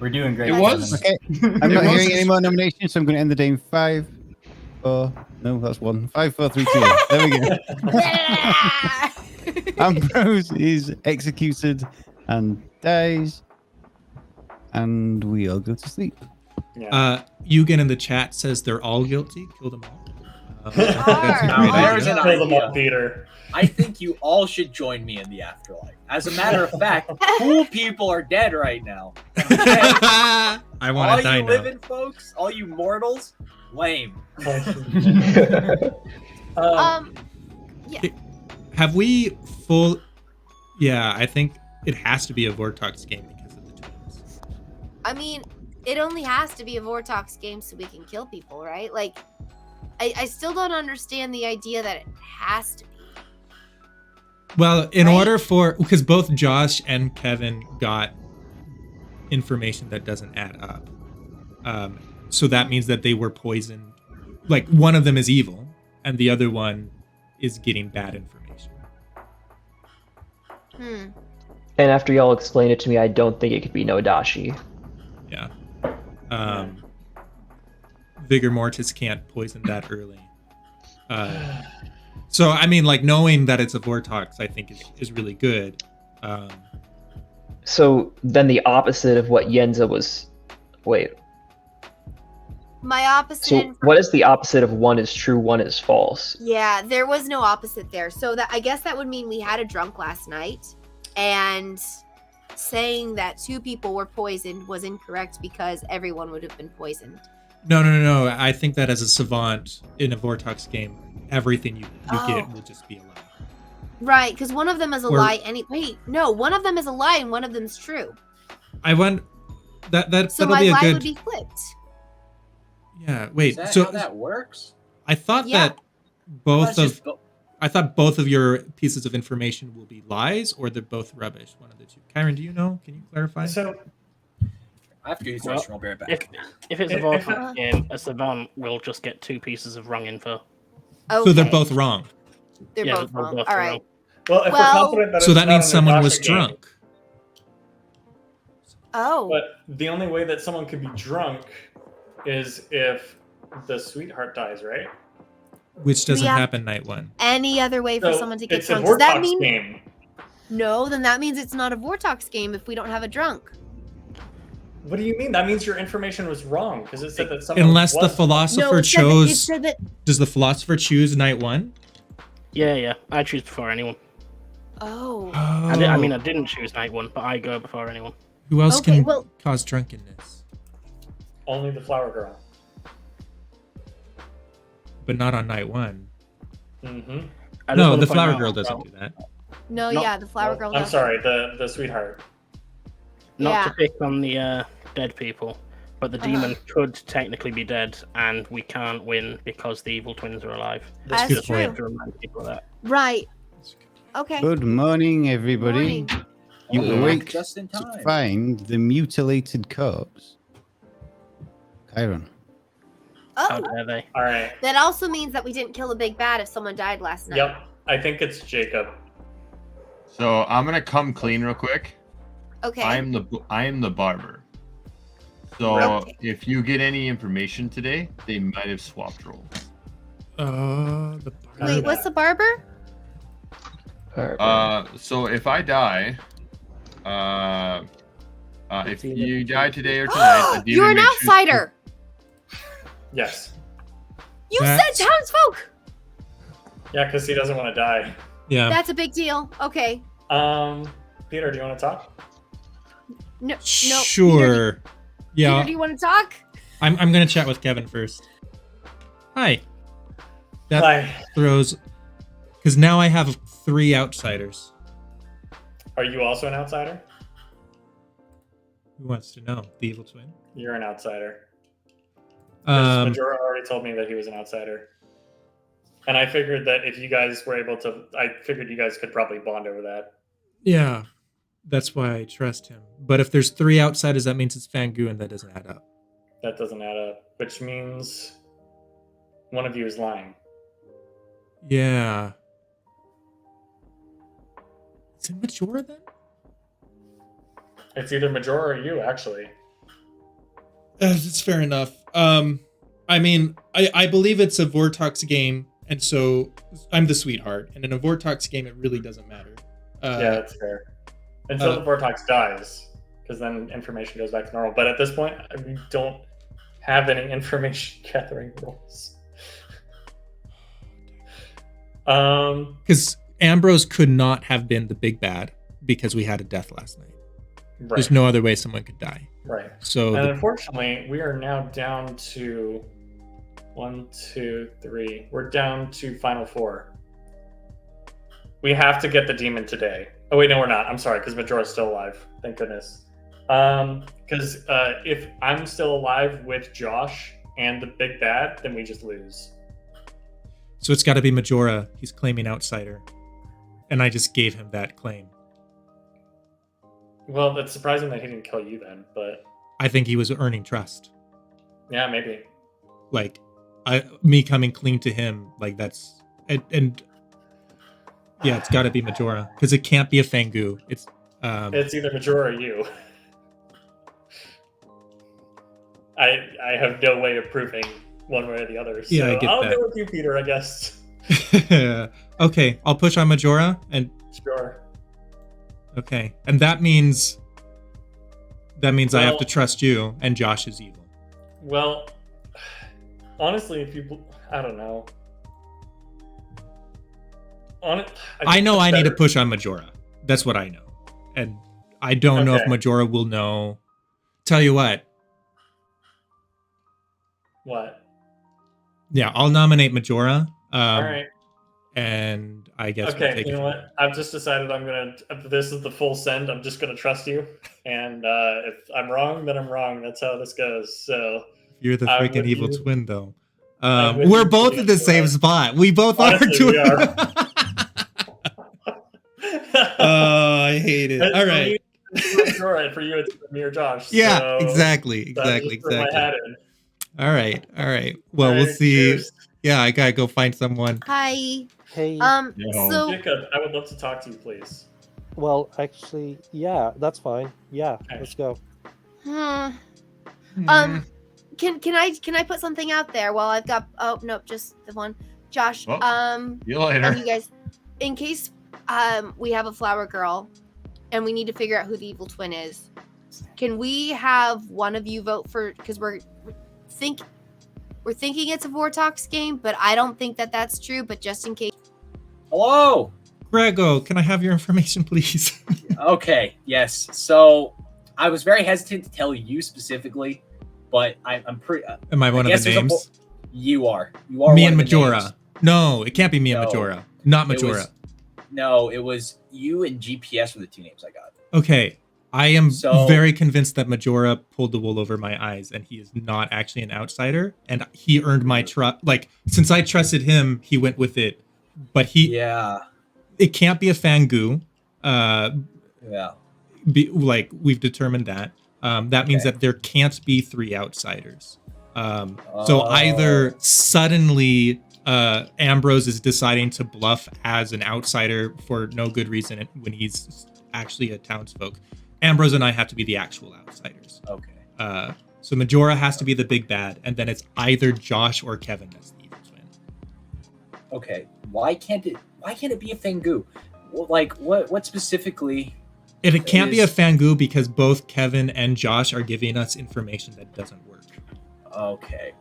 We're doing great. It was. Okay, I'm not hearing any more nominations, so I'm going to end the day in 5, 4. No, that's 1. 5, 4, 3, 2. There we go. Ambrose is executed and dies, and we all go to sleep. Yeah. Eugen in the chat says they're all guilty. Kill them all. I think that's a Now, great there's idea. an Kill them idea. all, Peter. I think you all should join me in the afterlife. As a matter of fact, cool people are dead right now. I want All to die you now. living folks, all you mortals, lame. Yeah. Have we full? Yeah, I think it has to be a Vortox game because of the twins. I mean, it only has to be a Vortox game so we can kill people, right? Like, I still don't understand the idea that it has to be. Well, in Right? order for because both Josh and Kevin got information that doesn't add up, so that means that they were poisoned. Like one of them is evil, and the other one is getting bad information. And after y'all explain it to me, I don't think it could be Nodashi. Yeah. Vigor Mortis can't poison that early. So I mean, like knowing that it's a Vortox, I think is really good. So then the opposite of what Yenza was. Wait. My opposite. So what is the opposite of one is true, one is false? Yeah, there was no opposite there. So that I guess that would mean we had a drunk last night, and saying that 2 people were poisoned was incorrect because everyone would have been poisoned. No. I think that as a savant in a Vortox game, everything you get will just be a lie. Right, because one of them is a Or- lie. Wait, no, one of them is a lie and one of them's true. I want that So that'll my be a lie good. would be flipped. Yeah. Wait. Is that So how that works? I thought Yeah. that both That's of just bo- I thought both of your pieces of information will be lies, or they're both rubbish. One of the two. Kyron, do you know? Can you clarify? So I have to use Well, this. I'll be right back. If it's a If- Vortex game, a savant will just get 2 pieces of wrong info. Okay. So they're both wrong. They're Yeah, both they're wrong. both All wrong. right. well, if we're Well- confident that So it's that not means an someone was Natasha game, drunk. Oh. But the only way that someone could be drunk is if the sweetheart dies, right? Which doesn't have- happen night 1. Any other way for So someone to get it's a drunk? Does that Vortox mean game. no? Then that means it's not a Vortox game if we don't have a drunk. What do you mean? That means your information was wrong because it said that someone Unless the was- philosopher it said that- chose. it said that. Does the philosopher choose night 1? Yeah. I choose before anyone. Oh. I mean, I didn't choose night 1, but I go before anyone. Who else Okay, can well- cause drunkenness? only the flower girl. But not on night 1. Mm-hmm. I just No, wanna the point flower out- girl doesn't do that. No, Not- yeah, the flower girl. I'm does. sorry, the sweetheart. Not Yeah. to pick on the dead people, but the demon could technically be dead, and we can't win because the evil twins are alive. That's good true. We have to remind people of that. Right. Okay. Good morning, everybody. Morning. You Oh, awake just in to time. find the mutilated corpse. Kyron. How Oh, dare they? All right. that also means that we didn't kill a big bad if someone died last night. Yep. I think it's Jacob. So I'm gonna come clean real quick. Okay. I am the barber. So Okay. if you get any information today, they might have swapped roles. The Wait, what's the barber? So if I die, if you die today or tonight, the You're demon an may choose outsider. Yes. You That's- said townsfolk. Yeah, because he doesn't want to die. Yeah. That's a big deal. Okay. Peter, do you want to talk? No. Sure. Peter, Yeah. do you want to talk? I'm gonna chat with Kevin first. Hi. That Hi. throws, because now I have 3 outsiders. Are you also an outsider? Who wants to know? The evil twin. You're an outsider. Majora Um. already told me that he was an outsider. And I figured that if you guys were able to, I figured you guys could probably bond over that. Yeah. That's why I trust him. But if there's 3 outsiders, that means it's Fangu, and that doesn't add up. That doesn't add up, which means one of you is lying. Yeah. Is it Majora then? It's either Majora or you, actually. That's fair enough. I mean, I believe it's a Vortox game, and so I'm the sweetheart. And in a Vortox game, it really doesn't matter. Yeah, that's fair. Until the Vortox dies, because then information goes back to normal. But at this point, we don't have any information gathering rules. Because Ambrose could not have been the big bad because we had a death last night. Right. There's no other way someone could die. Right. So And the- unfortunately, we are now down to 1, 2, 3. We're down to final 4. We have to get the demon today. Oh wait, no, we're not. I'm sorry, because Majora's still alive. Thank goodness. Because if I'm still alive with Josh and the big bad, then we just lose. so it's got to be Majora. He's claiming outsider, and I just gave him that claim. Well, it's surprising that he didn't kill you then, but I think he was earning trust. yeah, maybe. Like, me coming clean to him, like that's and yeah, it's got to be Majora because it can't be a Fangu. It's It's either Majora or you. I have no way of proving one way or the other. So Yeah, I get I'll that. go with you, Peter, I guess. okay. I'll push on Majora, and Sure. okay, and that means I have Well- to trust you, and Josh is evil. Well, honestly, if you, I don't know. I know I need to push on Majora. That's what I know. And I don't know if Okay. Majora will know. Tell you what. What? Yeah, I'll nominate Majora. All right. And I guess we'll Okay, take you it know from what? I've just decided this is the full send. I'm just gonna trust you. And if I'm wrong, then I'm wrong. That's how this goes. So You're the I'm freaking with evil you. twin, though. I'm with We're you, both Peter. in the same spot. We both Honestly, are. we are. Oh, I hate it. All For right. me, it's Majora, and for you, it's me or Josh. Yeah, So exactly. I just threw my hat in. All right. Well, All we'll right, see. cheers. Yeah, I gotta go find someone. Hi. Hey. So Jacob, I would love to talk to you, please. Well, actually, yeah, that's fine. Yeah, Okay. let's go. can I put something out there while I've got just the one. Josh, Well, see you later. and you guys, in case we have a flower girl and we need to figure out who the evil twin is, can we have one of you vote for, because we're thinking it's a Vortox game, but I don't think that that's true, but just in case. Hello. Grego, can I have your information, please? Okay. Yes. So I was very hesitant to tell you specifically, but I'm pretty. Am I one of the names? You are. You are. Me one and of the Majora. names. No, it can't be me and No. Majora. Not It Majora. was- No, it was you and GPS were the two names I got. Okay. I am So- very convinced that Majora pulled the wool over my eyes and he is not actually an outsider. And he earned my trust. Like, since I trusted him, he went with it. But Yeah. it can't be a Fangu. Yeah. We've determined that. That means Okay. that there can't be three outsiders. So Oh. either suddenly Ambrose is deciding to bluff as an outsider for no good reason when he's actually a townsfolk. Ambrose and I have to be the actual outsiders. Okay. So Majora has to be the big bad, and then it's either Josh or Kevin that's the evil twin. Okay. Why can't it be a Fangu? Like what specifically? And it can't be a is- Fangu because both Kevin and Josh are giving us information that doesn't work. Okay.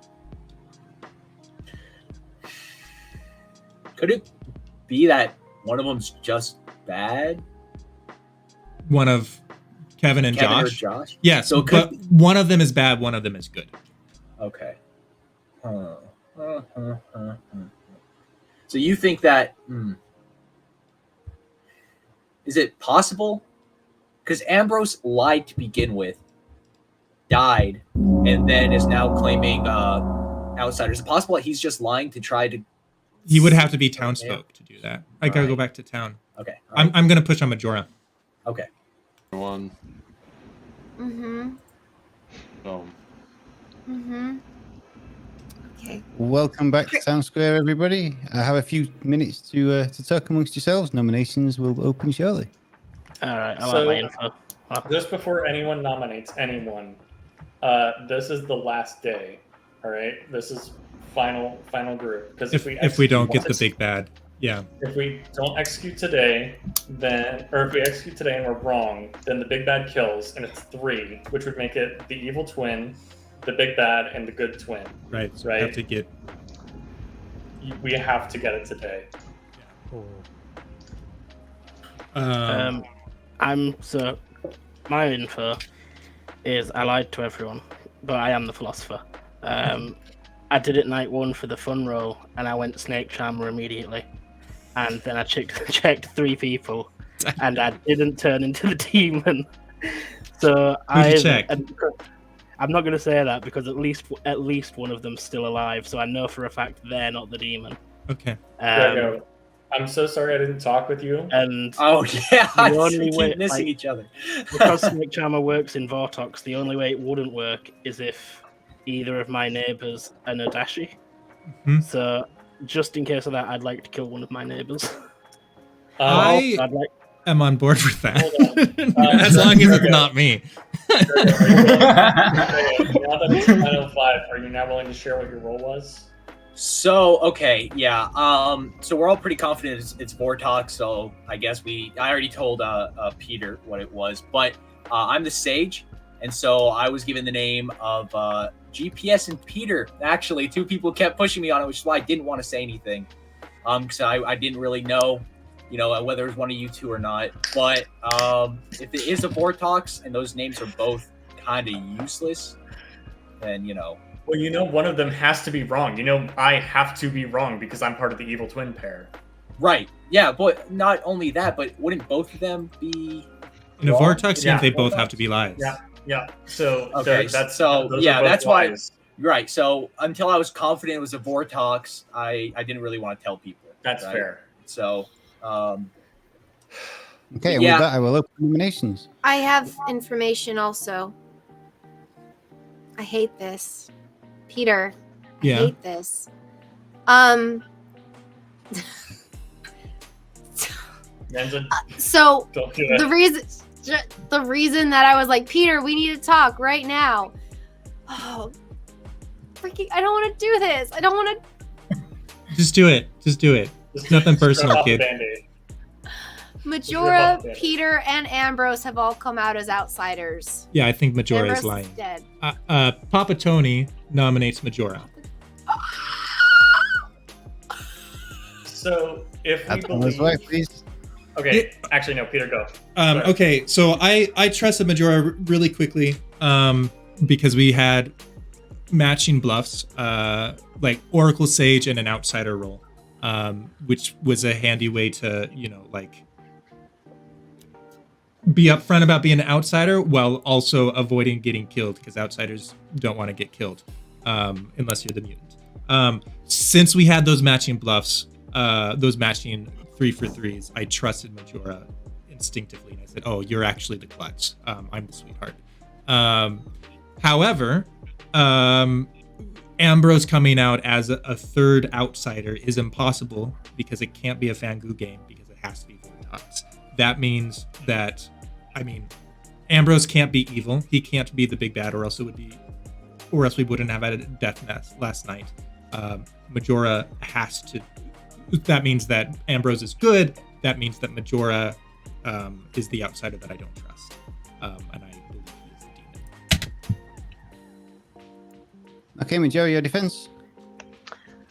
Could it be that one of them's just bad? One of Kevin and Kevin or Josh? Josh? Yes, So but one of them is bad, one of them is good. Okay. So you think that? Is it possible? Because Ambrose lied to begin with, died, and then is now claiming outsiders. Is it possible that he's just lying to try to? He would have to be townsfolk to do that. I gotta go back to town. Okay. I'm gonna push on Majora. Okay. One. Mm-hmm. So. Mm-hmm. Okay. Welcome back to Town Square, everybody. I have a few minutes to talk amongst yourselves. Nominations will open shortly. All right, I So- like my info. Just before anyone nominates anyone, this is the last day. All right, this is final group. Because If we don't get the big bad. Yeah. If we don't execute today, or if we execute today and we're wrong, then the big bad kills, and it's 3, which would make it the evil twin, the big bad, and the good twin. Right. So we Right. have to get We have to get it today. My info is I lied to everyone, but I am the philosopher. I did it night 1 for the fun roll, and I went Snake Charmer immediately. And then I checked 3 people, and I didn't turn into the demon. So Who'd you check? I'm not going to say that because at least one of them's still alive, so I know for a fact they're not the demon. Okay. Grego, I'm so sorry I didn't talk with you. And Oh yeah, I the only keep way, missing like, each other. because Snake Charmer works in Vortox, the only way it wouldn't work is if either of my neighbors are Nadashi. Mhm. So, just in case of that, I'd like to kill one of my neighbors. I I'd like. am on board with that. Hold on. As long as it's Grego. not me. Grego, now that it's 9:05, are you now willing to share what your role was? So okay, yeah. So we're all pretty confident it's Vortox. So I guess I already told Peter what it was, but I'm the sage, And so I was given the name of GPS and Peter. Actually, two people kept pushing me on it, which is why I didn't want to say anything. Because I didn't really know, whether it was one of you two or not. But if it is a Vortox and those names are both kind of useless, then, Well, one of them has to be wrong. I have to be wrong because I'm part of the evil twin pair. Right. Yeah, but not only that, but wouldn't both of them be In a wrong? Vortox game, Yeah. they both have to be lies. Yeah. So Okay, that's so those yeah, are both that's why. lies. Right. So until I was confident it was a Vortox, I didn't really want to tell people. That's right? fair. So, Okay, Yeah. with that, I will open nominations. I have information also. I hate this. Peter, I Yeah. hate this. Renza, So don't do it. the reason that I was like, Peter, we need to talk right now. Oh, freaking! I don't want to do this. I don't want to. Just do it. Just do it. It's nothing personal, Rip off the kid. Band-Aid. Majora, Rip off Peter, and Ambrose have all come out as outsiders. Yeah, I think Majora Ambrose is lying. dead. Papa Tony nominates Majora. So if we That's on his believe, way, please. okay, actually no, Peter, go. Okay, so I trusted Majora really quickly because we had matching bluffs, like Oracle Sage and an outsider role, which was a handy way to, be upfront about being an outsider while also avoiding getting killed, because outsiders don't want to get killed unless you're the mutant. Since we had those matching bluffs, those matching 3-for-3s, I trusted Majora instinctively, and I said, "Oh, you're actually the klutz. I'm the sweetheart." However, Ambrose coming out as a third outsider is impossible because it can't be a Fangu game because it has to be Vortox. That means that, Ambrose can't be evil. He can't be the big bad, or else we wouldn't have had a death mess last night. Majora has to. That means that Ambrose is good. That means that Majora is the outsider that I don't trust, and I believe he is a demon. Okay, Majora, your defense.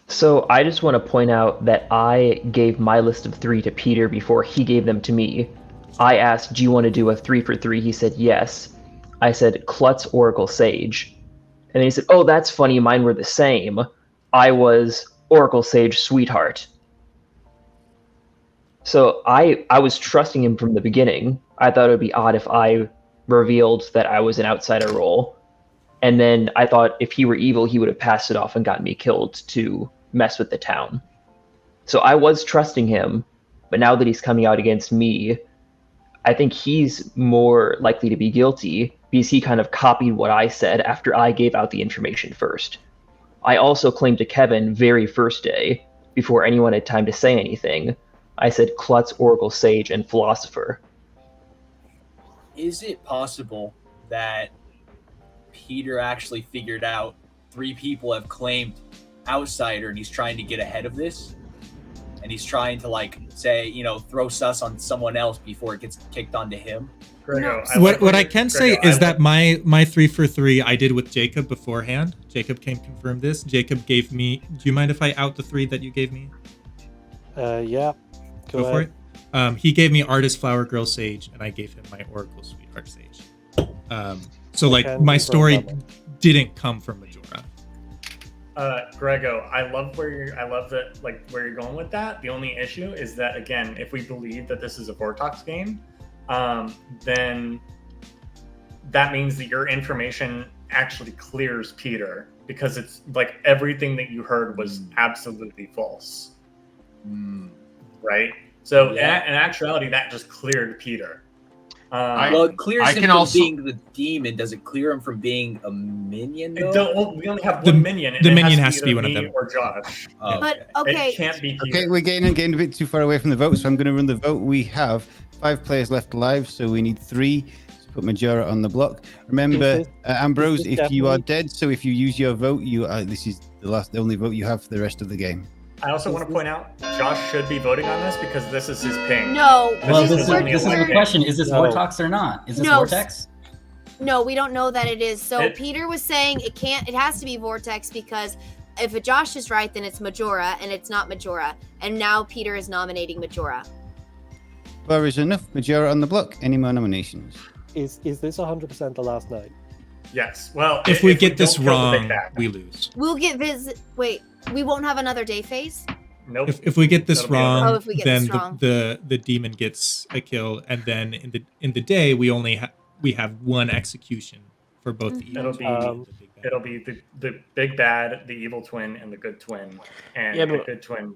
So I just want to point out that I gave my list of 3 to Peter before he gave them to me. I asked, "Do you want to do a 3-for-3?" He said yes. I said Klutz, Oracle, Sage, and then he said, "Oh, that's funny. Mine were the same. I was Oracle, Sage, Sweetheart." So I was trusting him from the beginning. I thought it would be odd if I revealed that I was an outsider role. And then I thought if he were evil, he would have passed it off and gotten me killed to mess with the town. So I was trusting him, but now that he's coming out against me, I think he's more likely to be guilty because he kind of copied what I said after I gave out the information first. I also claimed to Kevin very first day, before anyone had time to say anything. I said Klutz, Oracle, Sage, and Philosopher. is it possible that Peter actually figured out 3 people have claimed outsider and he's trying to get ahead of this? And he's trying to say, throw sus on someone else before it gets kicked onto him? Grego, What I can say is that my 3-for-3 I did with Jacob beforehand. Jacob can confirm this. Jacob gave me. Do you mind if I out the 3 that you gave me? Yeah. Go for it. He gave me Artist Flower Girl Sage, and I gave him my Oracle Sweetheart Sage. So my story didn't come from Majora. Grego, I love where you're going with that. The only issue is that, again, if we believe that this is a Vortox game, then that means that your information actually clears Peter, because it's like everything that you heard was absolutely false. Right? So in actuality, that just cleared Peter. Well, it clears I him can from also- being the demon. Does it clear him from being a minion, though? We only have one minion. And the it minion has has to be be one of me them. or Josh. Oh, But okay, It can't be Peter. Okay, we're getting a bit too far away from the vote, so I'm going to run the vote. We have 5 players left alive, so we need 3 to put Majora on the block. Remember, Ambrose, this if you are definitely- dead, so if you use your vote, this is the only vote you have for the rest of the game. I also want to point out, Josh should be voting on this because this is his ping. no. This Well, is this is only the one game. question: is this No. Vortex or not? Is this No. Vortex? No, we don't know that it is. So It- Peter was saying it has to be Vortex because if Josh is right, then it's Majora, and it's not Majora. And now Peter is nominating Majora. There is enough Majora on the block. Any more nominations? Is this 100% the last night? Yes. Well, If we get don't this kill the big wrong, bad. we lose. We'll get Wait, we won't have another day phase? Nope. If we get this That'll be over. wrong, Oh, if we get then this wrong. the demon gets a kill, and then in the day we only we have one execution for both the evil It'll be- twin and the big bad. It'll be the big bad, the evil twin, and the good twin. And Yeah, the but- good twin.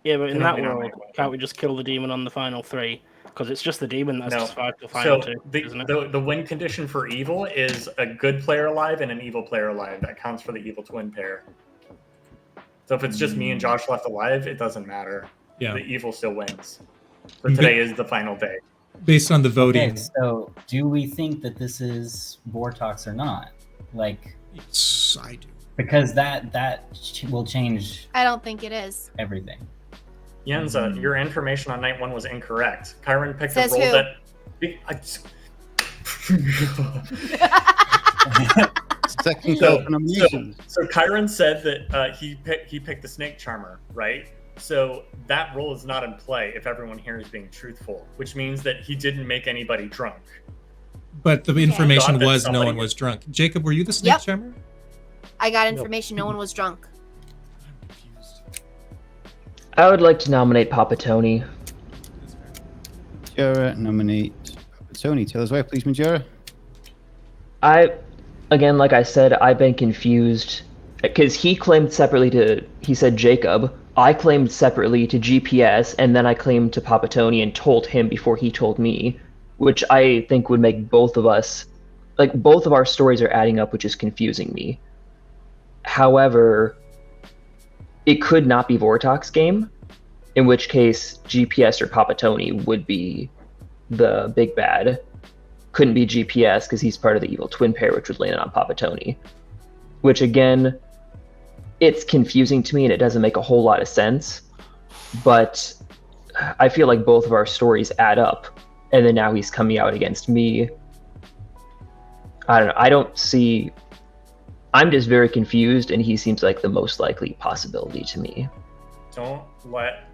Yeah, but in It'll that be not world, like one. can't we just kill the demon on the final 3? Because it's just the demon that's No. just five to final So 2, isn't it? the win condition for evil is a good player alive and an evil player alive. That counts for the evil twin pair. So if it's just me and Josh left alive, it doesn't matter. Yeah. The evil still wins. So today is the final day. Based on the voting, Okay, so do we think that this is Vortox or not? Like, yes, I do. because that will change I don't think it is. everything. Yenza, your information on night 1 was incorrect. Kyron picked Says a role who? that. Second So- call for nominations. So Kyron said that he picked the snake charmer, right? So that role is not in play if everyone here is being truthful, which means that he didn't make anybody drunk. But the information Thought that was no somebody one was drunk. Jacob, were you the snake Yep. charmer? I got information. No one was drunk. I'm confused. I would like to nominate Papa Tony. Majora, nominate Tony. Tell us why, please, Majora. Again, like I said, I've been confused because he claimed separately he said Jacob. I claimed separately to GPS, and then I claimed to Papa Tony and told him before he told me, which I think would make both of us, like both of our stories are adding up, which is confusing me. However, it could not be Vortox game, in which case GPS or Papa Tony would be the big bad. Couldn't be GPS because he's part of the evil twin pair, which would land on Papa Tony. Which again, it's confusing to me and it doesn't make a whole lot of sense. But I feel like both of our stories add up. And then now he's coming out against me. I don't know. I'm just very confused, and he seems like the most likely possibility to me. Don't let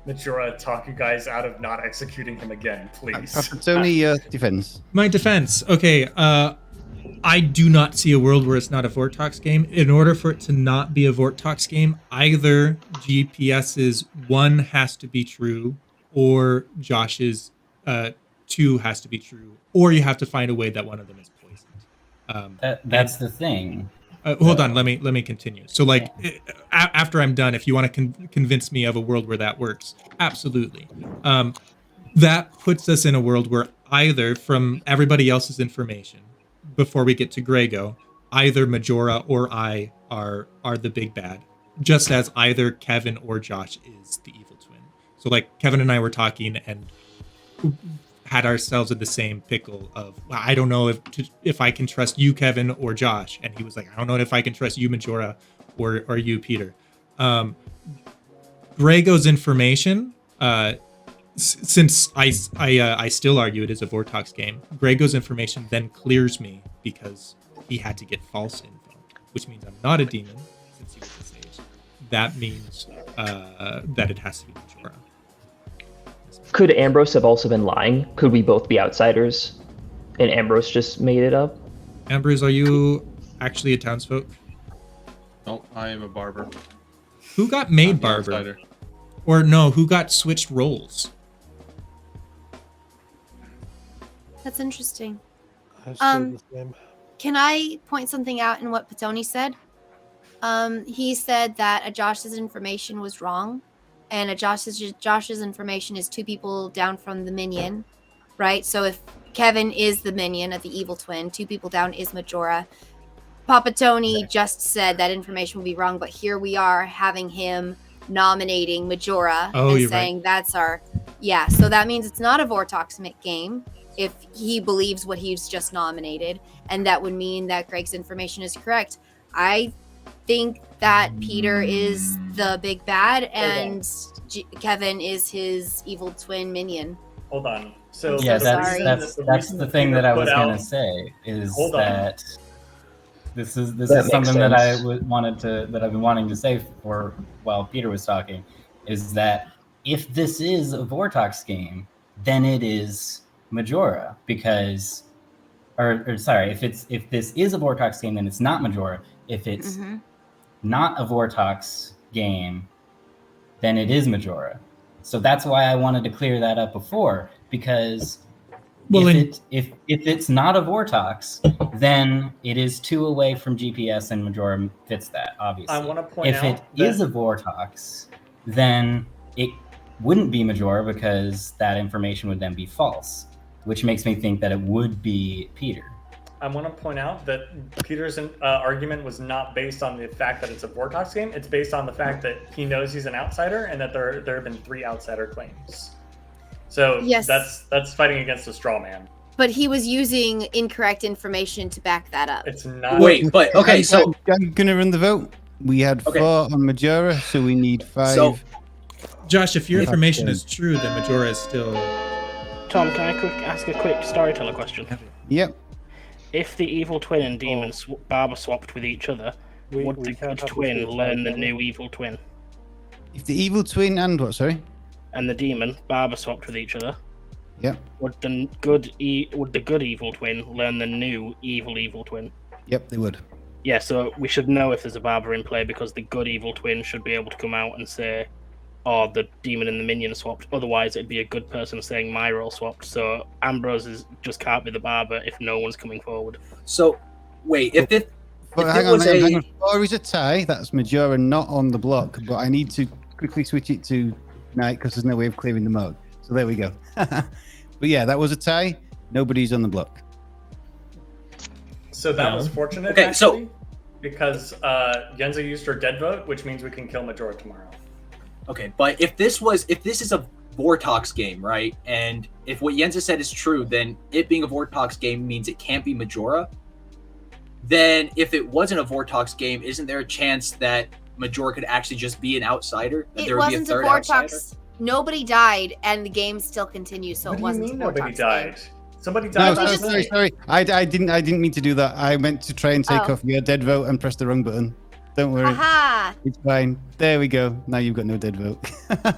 Majora talk you guys out of not executing him again, please. Papa Tony, defense. My defense. Okay, I do not see a world where it's not a Vortox game. In order for it to not be a Vortox game, either GPS's 1 has to be true, or Josh's 2 has to be true, or you have to find a way that one of them is poisoned. That's the thing. Hold on, let me continue. So, like, after I'm done, if you want to convince me of a world where that works, absolutely. That puts us in a world where either from everybody else's information, before we get to Grego, either Majora or I are the big bad, just as either Kevin or Josh is the evil twin. So, like, Kevin and I were talking and had ourselves in the same pickle of, I don't know if I can trust you, Kevin, or Josh. And he was like, I don't know if I can trust you, Majora, or you, Peter. Grego's information, since I still argue it is a Vortox game, Grego's information then clears me because he had to get false info, which means I'm not a demon since he was this age. That means that it has to be Majora. Could Ambrose have also been lying? Could we both be outsiders and Ambrose just made it up? Ambrose, are you actually a townsfolk? No, I am a barber. Who got I'm made the barber? outsider. Or no, who got switched roles? That's interesting. I still Um, the same. Can I point something out in what Patoni said? He said that a Josh's information was wrong, and a Josh's information is 2 people down from the minion, right? So if Kevin is the minion of the evil twin, 2 people down is Majora. Papa Tony just said that information will be wrong, but here we are having him nominating Majora Oh, and you're saying that's our so that means it's not a Vortox game if he believes what he's just nominated, and that would mean that Greg's information is correct. I think that Peter is the big bad and Kevin is his evil twin minion. Hold on. So Yeah, so that's sorry. that's the that's reason the that thing Peter that I put was gonna out- say is Hold on. that this is That makes something that I sense. that I've been wanting to say for while Peter was talking, is that if this is a Vortox game, then it is Majora because, or sorry, if this is a Vortox game, then it's not Majora. If it's Mm-hmm. not a Vortox game, then it is Majora. So that's why I wanted to clear that up before, because Well, if it's not a Vortox, then it is 2 away from GPS, and Majora fits that, obviously. I want to point If out it is a Vortox, then it wouldn't be Majora because that information would then be false, which makes me think that it would be Peter. I want to point out that Peter's argument was not based on the fact that it's a Vortox game. It's based on the fact that he knows he's an outsider and that there have been 3 outsider claims. So Yes. that's fighting against a straw man. But he was using incorrect information to back that up. It's not. Wait, but okay, so I'm gonna run the vote. We had Okay. 4 on Majora, so we need 5. So- Josh, if your Yeah. information is true, then Majora is still. Tom, can I ask a quick storyteller question? Yep. If the evil twin and demon barber swapped with each other, would the can't good have twin this learn the can new evil twin? If the evil twin and what? Sorry. And the demon barber swapped with each other, Yep. would the good evil twin learn the new evil twin? Yep, they would. Yeah, so we should know if there's a barber in play because the good evil twin should be able to come out and say, "Oh, the demon and the minion swapped." Otherwise, it'd be a good person saying my role swapped. So Ambrose just can't be the barber if no one's coming forward. So, wait, if it But If hang it on, was hang a- on. 4 is a tie. That's Majora not on the block, but I need to quickly switch it to Knight because there's no way of clearing the mode. So there we go. But yeah, that was a tie. Nobody's on the block. So that was fortunate. Okay, so- actually, because Yenza used her dead vote, which means we can kill Majora tomorrow. Okay, but if this is a Vortox game, right? And if what Yenza said is true, then it being a Vortox game means it can't be Majora. Then if it wasn't a Vortox game, isn't there a chance that Majora could actually just be an outsider? That It there would be wasn't a a third Vortox. outsider? Nobody died, and the game still continues. So What it do you wasn't mean a Vortox nobody died? game. Somebody No, died They last just- sorry, night. sorry. I didn't mean to do that. I meant to try and take Oh. off your dead vote and press the wrong button. Don't worry. Aha! It's fine. There we go. Now you've got no dead vote.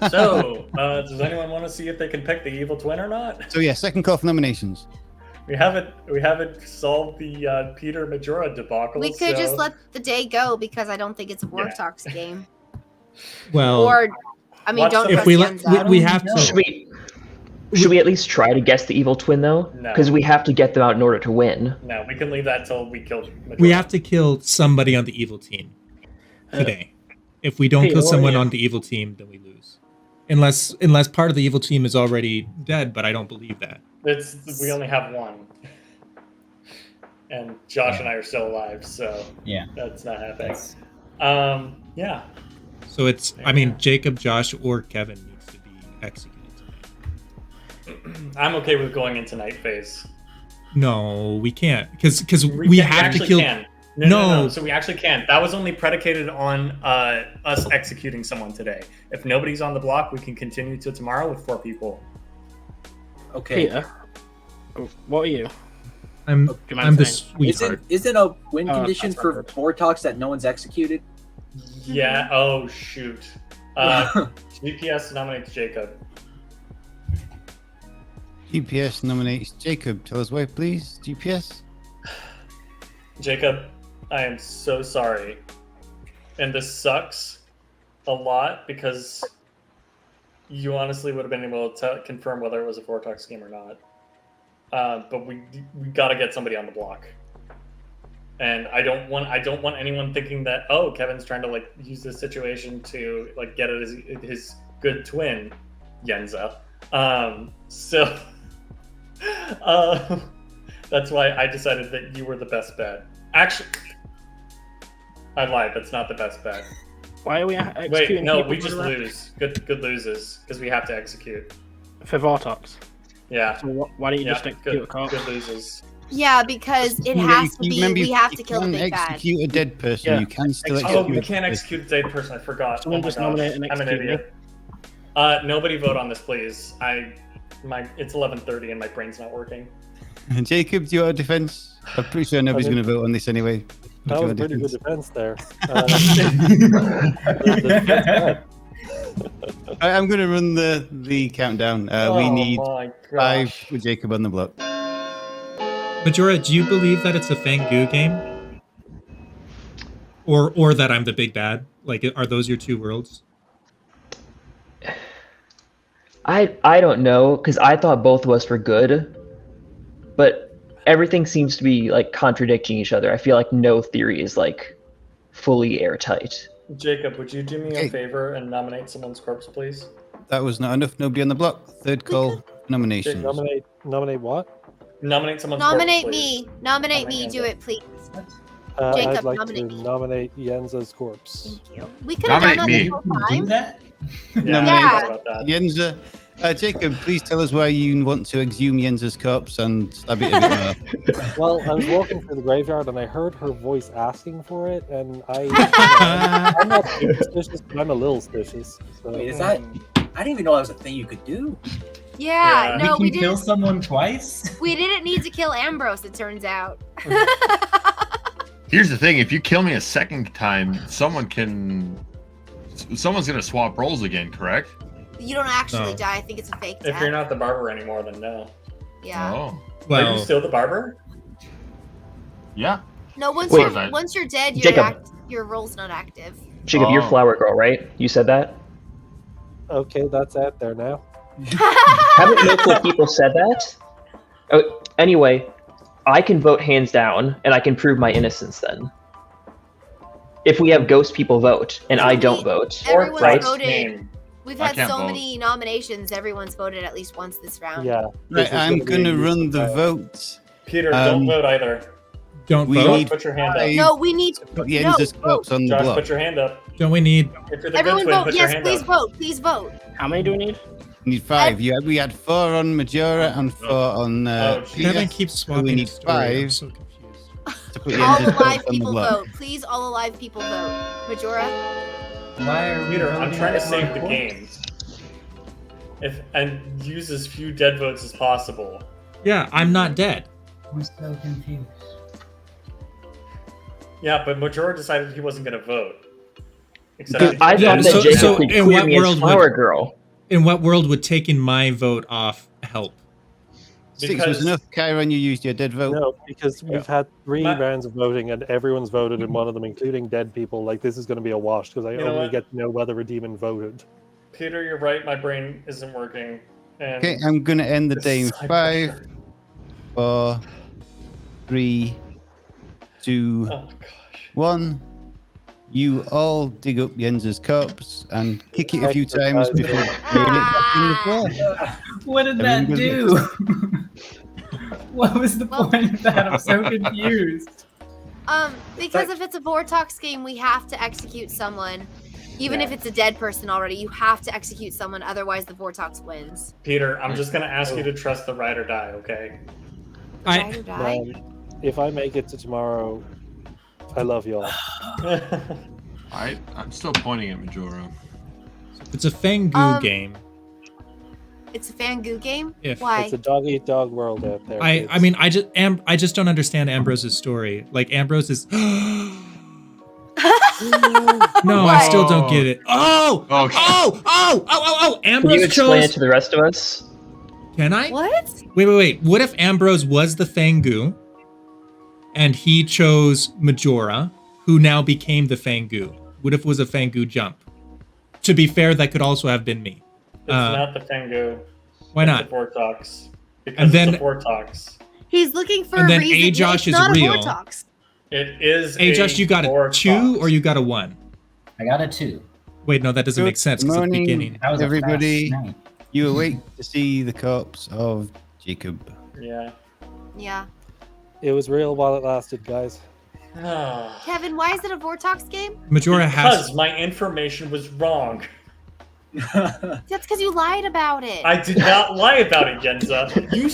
So, does anyone want to see if they can pick the evil twin or not? So yeah, second call for nominations. We haven't solved the Peter Majora debacle. We could just so- let the day go because I don't think it's a Vortox game. Well, Or, I mean, What's don't the- press if we let, Yenza. we have to. Should we at least try to guess the evil twin though? No. Because we have to get them out in order to win. No, we can leave that till we kill Majora. We have to kill somebody on the evil team today. If we don't Peter, kill what someone are you? on the evil team, then we lose. Unless part of the evil team is already dead, but I don't believe that. We only have one, and Josh and I are still alive, so Yeah. that's not happening. That's- Yeah. So it's, I mean, Jacob, Josh, or Kevin needs to be executed. I'm okay with going into night phase. No, we can't, because we have to actually kill. Can. No. No. So we actually can. That was only predicated on us executing someone today. If nobody's on the block, we can continue to tomorrow with 4 people. Okay. Peter, what are you? I'm you mind I'm the saying? sweetheart. Isn't a win Oh, condition that's for not Vortox that no one's executed? Yeah. Oh shoot. GPS nominates Jacob. GPS nominates Jacob. Tell us why, please. GPS. Jacob, I am so sorry. And this sucks a lot because you honestly would have been able to confirm whether it was a Vortox game or not. But we gotta get somebody on the block. And I don't want anyone thinking that, oh, Kevin's trying to like use this situation to like get at his good twin, Yenza. So that's why I decided that you were the best bet. Actually, I lied. That's not the best bet. Why are we Wait, executing no, people we for just the- lose. Good loses because we have to execute. for Vortox? Yeah. So why don't you Yeah, just execute a good, cop? good loses. Yeah, because it Yeah, has to you be. remember We you- have you to kill the can't big bad. execute a dead person. Yeah. You can still Oh, execute. we a can't dead execute a dead person. I forgot. Someone oh my just gosh. nominate and I'm an execute me. idiot. Nobody vote on this, please. It's 11:30 and my brain's not working. Jacob, do you want a defense? I'm pretty sure nobody's going to vote on this anyway. That Do was you a pretty want good defense there. I'm going to run the countdown. We need my 5 gosh. with Jacob on the block. Majora, do you believe that it's a Fangoo game? Or that I'm the big bad? Like, are those your two worlds? I don't know, because I thought both of us were good, but everything seems to be like contradicting each other. I feel like no theory is like fully airtight. Jacob, would you do me Okay. a favor and nominate someone's corpse, please? That was not enough. Nobody on the block. Third call. Nominations. Nominate what? Nominate someone's Nominate corpse, please. me. Nominate me. Nominate Do it, please. I'd Jacob, like nominate to me. nominate Jenza's corpse. Thank you. We could have done that Nominate the whole Do time. that? Yeah, Nominate I thought about that. Yenza. Jacob, please tell us why you want to exhume Yenza's corpse and stab it a bit more. Well, I was walking through the graveyard and I heard her voice asking for it, and I'm not suspicious, but I'm a little suspicious. So. Wait, is that? I didn't even know that was a thing you could do. Yeah, Yeah. no, we we can kill didn't. someone twice? We didn't need to kill Ambrose. It turns out. Here's the thing: if you kill me a second time, someone's gonna swap roles again, correct? You don't actually No. die. I think it's a fake If death. you're not the barber anymore, then no. Yeah. Oh, Are Well, you still the barber? yeah. No, once Wait. you're dead, Jacob. your role's not active. Jacob, you're Oh. Flower Girl, right? You said that? Okay, that's out there now. Haven't multiple people said that? Oh, anyway, I can vote hands down, and I can prove my innocence then. If we have ghost people vote, and I don't vote, Everyone's right? voted. Name. We've I had can't so vote. many nominations. Everyone's voted at least once this round. Yeah. Right, I'm going to run the vote. Peter, don't Um, vote either. don't we vote. need Put your hand up. five- No, we need to Put Yenza's corpse on the Josh, block. put your hand up. Don't we need? If you're the everyone good twin, vote. put your Yes, hand please up. vote. Please vote. How many do we need? We need 5. We had 4 on Majora and 4 on geez. Kevin Peter. keeps So swapping we need his story. I'm 5 so confused. to put All Yenza's alive corpse on the people block. vote. Please, all alive people vote. Majora. Why are we Peter, I'm voting trying to on save the corpse? game. And use as few dead votes as possible. Yeah, I'm not dead. I'm so confused. Yeah, but Majora decided he wasn't going to vote. Except Dude, I Yeah, thought so- that Jacob so could in clear what me as world Flower would- Girl. In what world would taking my vote off help? Six Because- was enough. Kyron, you used your dead vote. No, because we've had 3 My- rounds of voting and everyone's voted in one of them, including dead people. Like, this is going to be a wash because I You know only what? get to know whether a demon voted. Peter, you're right. My brain isn't working. And Okay, I'm going to end the this day in is high 5, pressure. 4, 3, 2, Oh gosh. 1. You all dig up Yenza's corpse and kick it a few times Exercise. before throwing it back in the floor. What did Everyone that goes do? What was the Well- point of that? I'm so confused. Because if it's a Vortox game, we have to execute someone. Even if it's a dead person already, you have to execute someone, otherwise the Vortox wins. Peter, I'm just going to ask you to trust the ride or die, okay? Ride or die? If I make it to tomorrow, I love y'all. I'm still pointing at Majora. It's a Fangoo game. It's a Fangoo game? If- Why? It's a dog-eat-dog world out there. I kids. mean, I just don't understand Ambrose's story. Like Ambrose is. No, I still don't get it. Oh, Okay. Can Ambrose you explain chose. it to the rest of us? Can I? What? Wait. What if Ambrose was the Fangoo, and he chose Majora, who now became the Fangoo? What if it was a Fangoo jump? To be fair, that could also have been me. It's not the Fengu. Why It's not? the Vortox. Because And then- it's a Vortox. He's looking for And a then reason. Ajosh It's is not real. a Vortox. It is Hey, a Josh, you got a Vortox. 2 or you got a 1? I got a 2. Wait, no, that doesn't Good make sense because at the morning. beginning. That was Everybody- a fast night. You awake to see the corpse of Jacob. Yeah. Yeah. It was real while it lasted, guys. Kevin, why is it a Vortox game? Majora has. Because my information was wrong. That's because you lied about it. I did not lie about it, Genza. You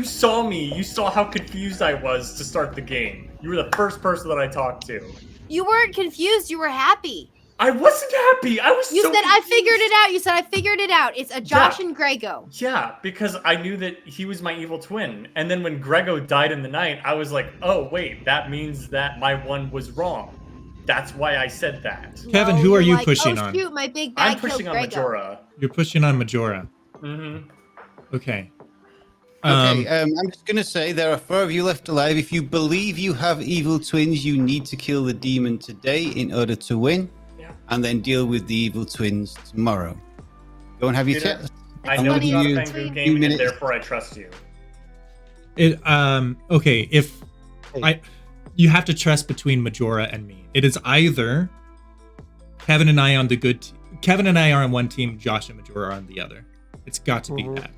saw me. You saw how confused I was to start the game. You were the first person that I talked to. You weren't confused. You were happy. I wasn't happy. I was You so said I confused. figured it out. You said I figured it out. It's a Josh Yeah. and Grego. Yeah, because I knew that he was my evil twin. And then when Grego died in the night, I was like, oh, wait, that means that my one was wrong. That's why I said that. Kevin, No, who are you're you like, pushing oh, on? shoot, my big bad I'm pushing killed on Grego. Majora. You're pushing on Majora. Mm-hmm. Okay. Okay, I'm just going to say there are 4 of you left alive. If you believe you have evil twins, you need to kill the demon today in order to win, and then deal with the evil twins tomorrow. Go and have your Peter, test. I It's know funny it's not a in Pengu between. game, and minutes. therefore I trust you. Okay, if you have to trust between Majora and me. It is either Kevin and I on the good Kevin and I are on one team, Josh and Majora are on the other. It's got to be that.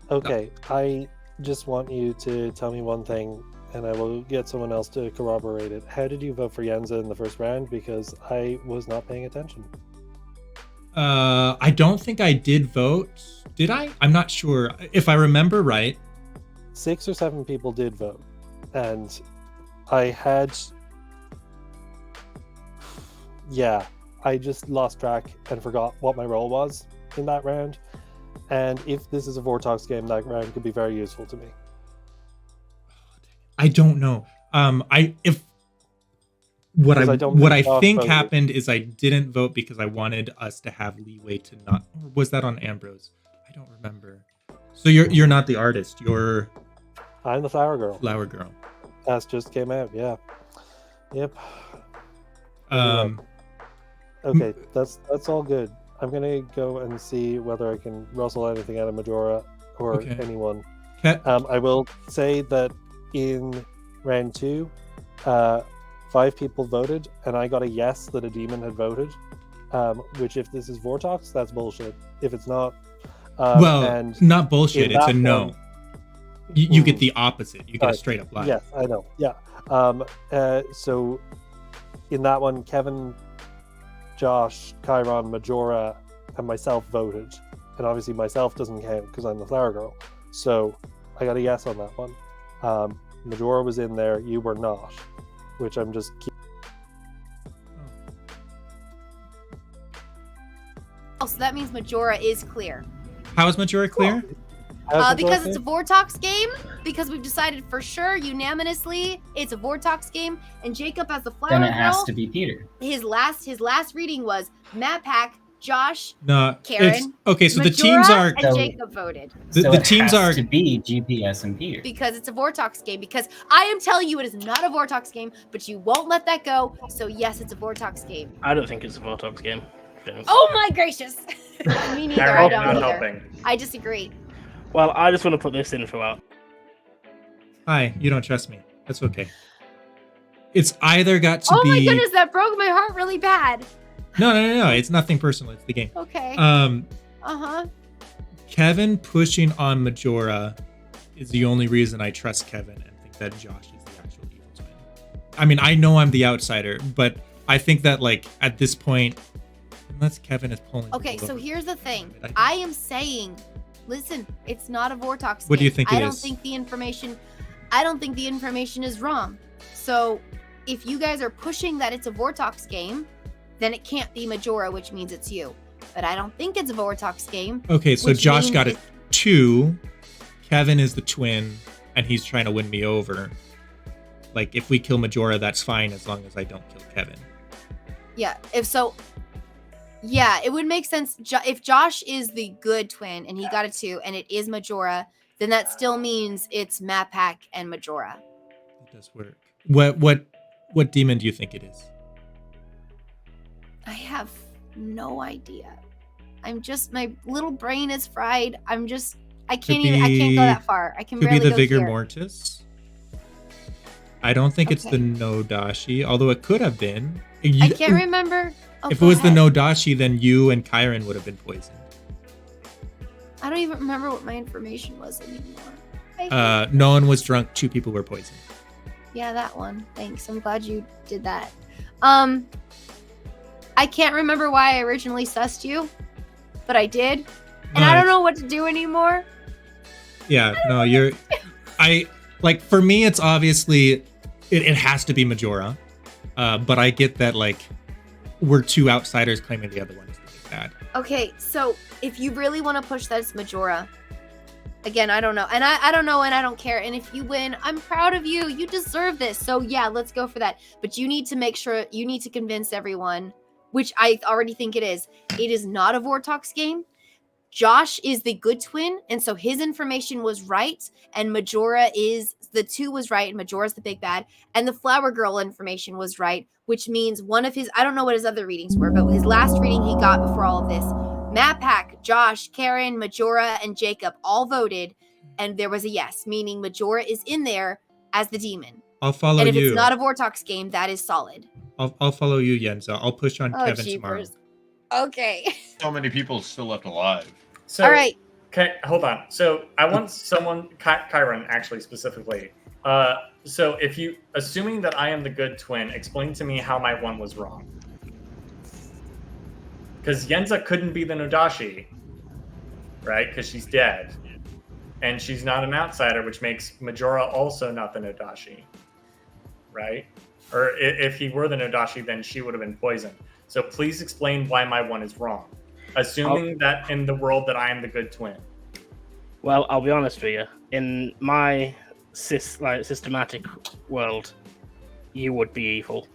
Okay, I just want you to tell me one thing, and I will get someone else to corroborate it. How did you vote for Yenza in the first round? Because I was not paying attention. I don't think I did vote. Did I? I'm not sure. If I remember right. 6 or 7 people did vote, and I had... Yeah, I just lost track and forgot what my role was in that round. And if this is a Vortox game, that round could be very useful to me. I don't know. What I think voted. happened is I didn't vote because I wanted us to have leeway to not. Or was that on Ambrose? I don't remember. So you're not the artist. You're. I'm the Flower Girl. Flower Girl. That just came out. Yeah. Yep. Okay, that's all good. I'm gonna go and see whether I can rustle anything out of Majora or anyone. I will say that in round 2, 5 people voted, and I got a yes that a demon had voted. Which, if this is Vortox, that's bullshit. If it's not, and not bullshit. It's a no. You get the opposite. You get a Right. straight up lie. Yes, I know. Yeah. So in that one, Kevin, Josh, Chiron, Majora, and myself voted. And obviously myself doesn't count because I'm the Flower Girl. So I got a yes on that one. Majora was in there, you were not. Which I'm just... Oh, so that means Majora is clear. How is Majora clear? Because it's a Vortox game, because we've decided for sure, unanimously, it's a Vortox game, and Jacob as the Flower Then Girl. it has to be Peter. His last reading was Matt Pack, Josh, No. Karen. Okay, so the Majora, teams are. and Jacob voted. The teams are to be GPS and Peter. Because it's a Vortox game. Because I am telling you, it is not a Vortox game, but you won't let that go. So yes, it's a Vortox game. I don't think it's a Vortox game. Oh my gracious! Me neither. I don't not either. helping. I disagree. Well, I just want to put this info out. Hi, you don't trust me. That's okay. It's either got to Oh be. my goodness, that broke my heart really bad. No. It's nothing personal. It's the game. Okay. Uh-huh. Kevin pushing on Majora is the only reason I trust Kevin and think that Josh is the actual evil twin. I mean, I know I'm the outsider, but I think that, like, at this point, unless Kevin is pulling. Okay, so here's the thing. I am saying, listen, it's not a Vortox game. What do you think it I don't is? think the information is wrong. So if you guys are pushing that it's a Vortox game, then it can't be Majora, which means it's you. But I don't think it's a Vortox game. Okay, so which Josh means got a 2. Kevin is the twin, and he's trying to win me over. Like, if we kill Majora, that's fine as long as I don't kill Kevin. Yeah, yeah, it would make sense. If Josh is the good twin and he got a 2 and it is Majora, then that still means it's Mapak and Majora. It does work. What demon do you think it is? I have no idea. My little brain is fried. I can't go that far. I can Could barely be the go Vigor here. Mortis. I don't think it's the Nodashi, although it could have been. I can't remember. Oh, if it go was ahead. the Nodashi, then you and Kyron would have been poisoned. I don't even remember what my information was anymore. No one was drunk. 2 people were poisoned. Yeah, that one. Thanks. I'm glad you did that. I can't remember why I originally sussed you, but I did. And I don't know what to do anymore. Yeah, no, for me, it's obviously, it has to be Majora. But I get that, like, we're two outsiders claiming the other one is the big bad. Okay, so if you really want to push that, it's Majora. Again, I don't know. And I don't know, and I don't care. And if you win, I'm proud of you. You deserve this. So yeah, let's go for that. But you need to make sure, you need to convince everyone, which I already think it is not a Vortox game. Josh is the good twin, and so his information was right, and Majora is, the 2 was right, and Majora's the big bad, and the flower girl information was right, which means one of his, I don't know what his other readings were, but his last reading he got before all of this, Mapak, Josh, Karen, Majora, and Jacob all voted, and there was a yes, meaning Majora is in there as the demon. I'll follow you. And if you. it's not a Vortox game, that is solid. I'll follow you, Yenza. I'll push on Kevin jeepers. tomorrow. Okay. So many people still left alive. So, all right. Okay, hold on. So I want someone, Kyron, actually specifically. So if you, assuming that I am the good twin, explain to me how my one was wrong. Because Yenza couldn't be the Nodashi, right? Because she's dead. And she's not an outsider, which makes Majora also not the Nodashi, right? Or if he were the Nodashi, then she would have been poisoned. So please explain why my one is wrong. Assuming that in the world that I am the good twin. Well, I'll be honest with you. In my systematic world, you would be evil.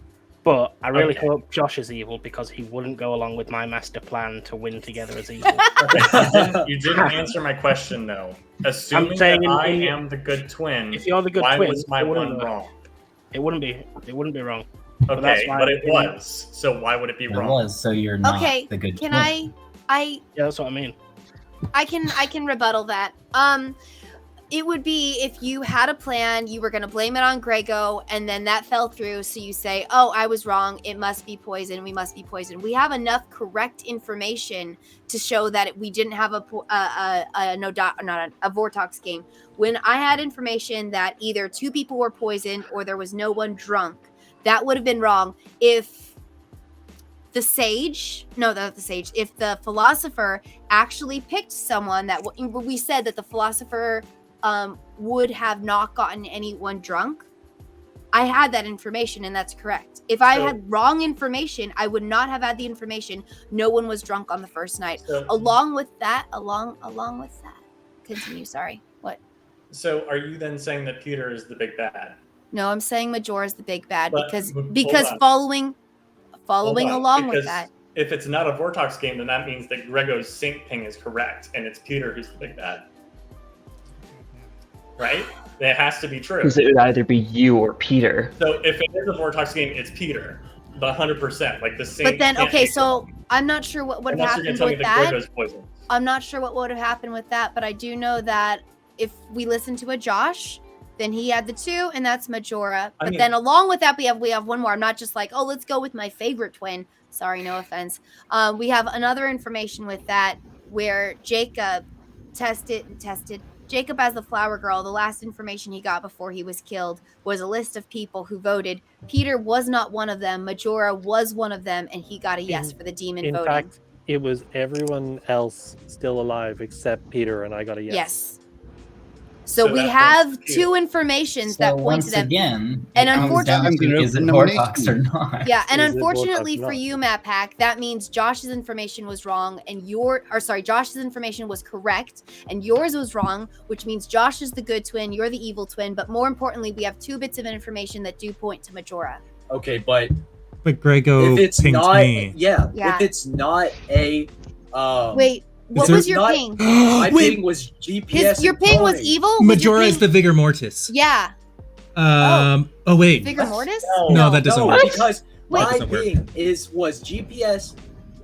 But I really hope Josh is evil because he wouldn't go along with my master plan to win together as evil. You didn't answer my question, though. Assuming that I am the good twin, if you're the good why twin, was my one wrong? It wouldn't be wrong. Okay, but it was. So why would it be wrong? It was, so you're not the good twin. Can I yeah, that's what I mean. I can rebuttal that. It would be if you had a plan, you were going to blame it on Grego, and then that fell through. So you say, "Oh, I was wrong. It must be poison. We must be poisoned." We have enough correct information to show that we didn't have a Vortox game. When I had information that either 2 people were poisoned or there was no one drunk, that would have been wrong. If if the philosopher actually picked someone that we said that the philosopher would have not gotten anyone drunk, I had that information, and that's correct. If I had wrong information, I would not have had the information. No one was drunk on the first night. Along with that, continue. Sorry. What? So are you then saying that Peter is the big bad? No, I'm saying Majora is the big bad because following along with that. If it's not a Vortox game, then that means that Grego's sync ping is correct, and it's Peter who's the big bad. Right? That has to be true. Because it would either be you or Peter. So if it is a Vortox game, it's Peter. 100%. Like the same. But then, okay, so I'm not sure what would have happened with that. I'm not sure what would have happened with that, but I do know that if we listen to a Josh, then he had the 2, and that's Majora. But then along with that, we have one more. I'm not just like, oh, let's go with my favorite twin. Sorry, no offense. We have another information with that where Jacob tested. Jacob as the flower girl, the last information he got before he was killed was a list of people who voted. Peter was not one of them. Majora was one of them, and he got a yes for the demon voting. In fact, it was everyone else still alive except Peter, and I got a yes. Yes. So we have 2 informations that point to them. Again, and unfortunately, is it Vortox or not? Yeah, and unfortunately for you, Matt Pack, that means Josh's information was wrong, and Josh's information was correct, and yours was wrong, which means Josh is the good twin, you're the evil twin. But more importantly, we have 2 bits of information that do point to Majora. Okay, but Grego if it's pinged not, me. yeah, if it's not a wait. What was your ping? My ping was GPS. Your ping was evil? Majora is the Vigor Mortis. Yeah. Oh wait. Vigor Mortis? No, that doesn't work. Because my ping was GPS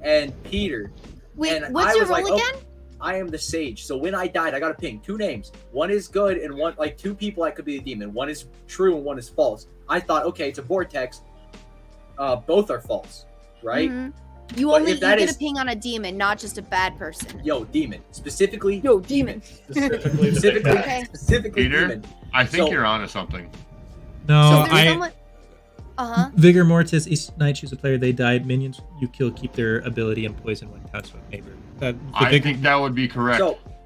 and Peter. Wait, and what's your role again? I am the sage. So when I died, I got a ping. 2 names. One is good and one, 2 people I could be the demon. One is true and one is false. I thought, okay, it's a vortex. Both are false, right? Mm-hmm. You get a ping on a demon, not just a bad person. Yo, demon. Specifically. Yo, demon. Specifically Peter, demon. I think you're onto something. No, Vigor Mortis, each night choose a player they died. Minions you kill keep their ability and poison when touched with neighbor. I think that would be correct.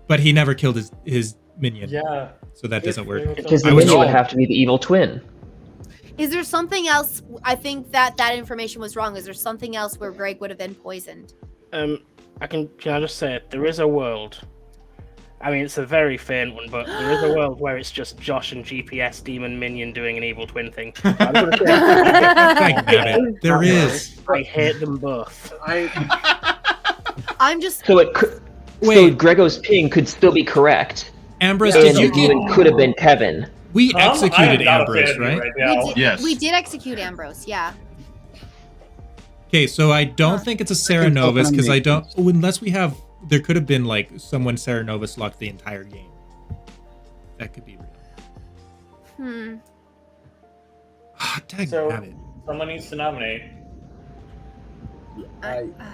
But he never killed his minion. Yeah. So that doesn't work. Because the minion would have to be the evil twin. Is there something else? I think that information was wrong. Is there something else where Greg would have been poisoned? Can I just say there is a world. I mean, it's a very faint one, but there is a world where it's just Josh and GPS demon minion doing an evil twin thing. I'm gonna say, there is. I hate them both. I'm just. So it could. So Grego's ping could still be correct. Ambrose, and the demon could have been Kevin. We executed Ambrose, right? Yes. We did execute Ambrose. Yeah. Okay, so I don't think it's a Sarah Novus because I don't. Unless we have, there could have been like someone Sarah Novus locked the entire game. That could be real. Someone needs to nominate.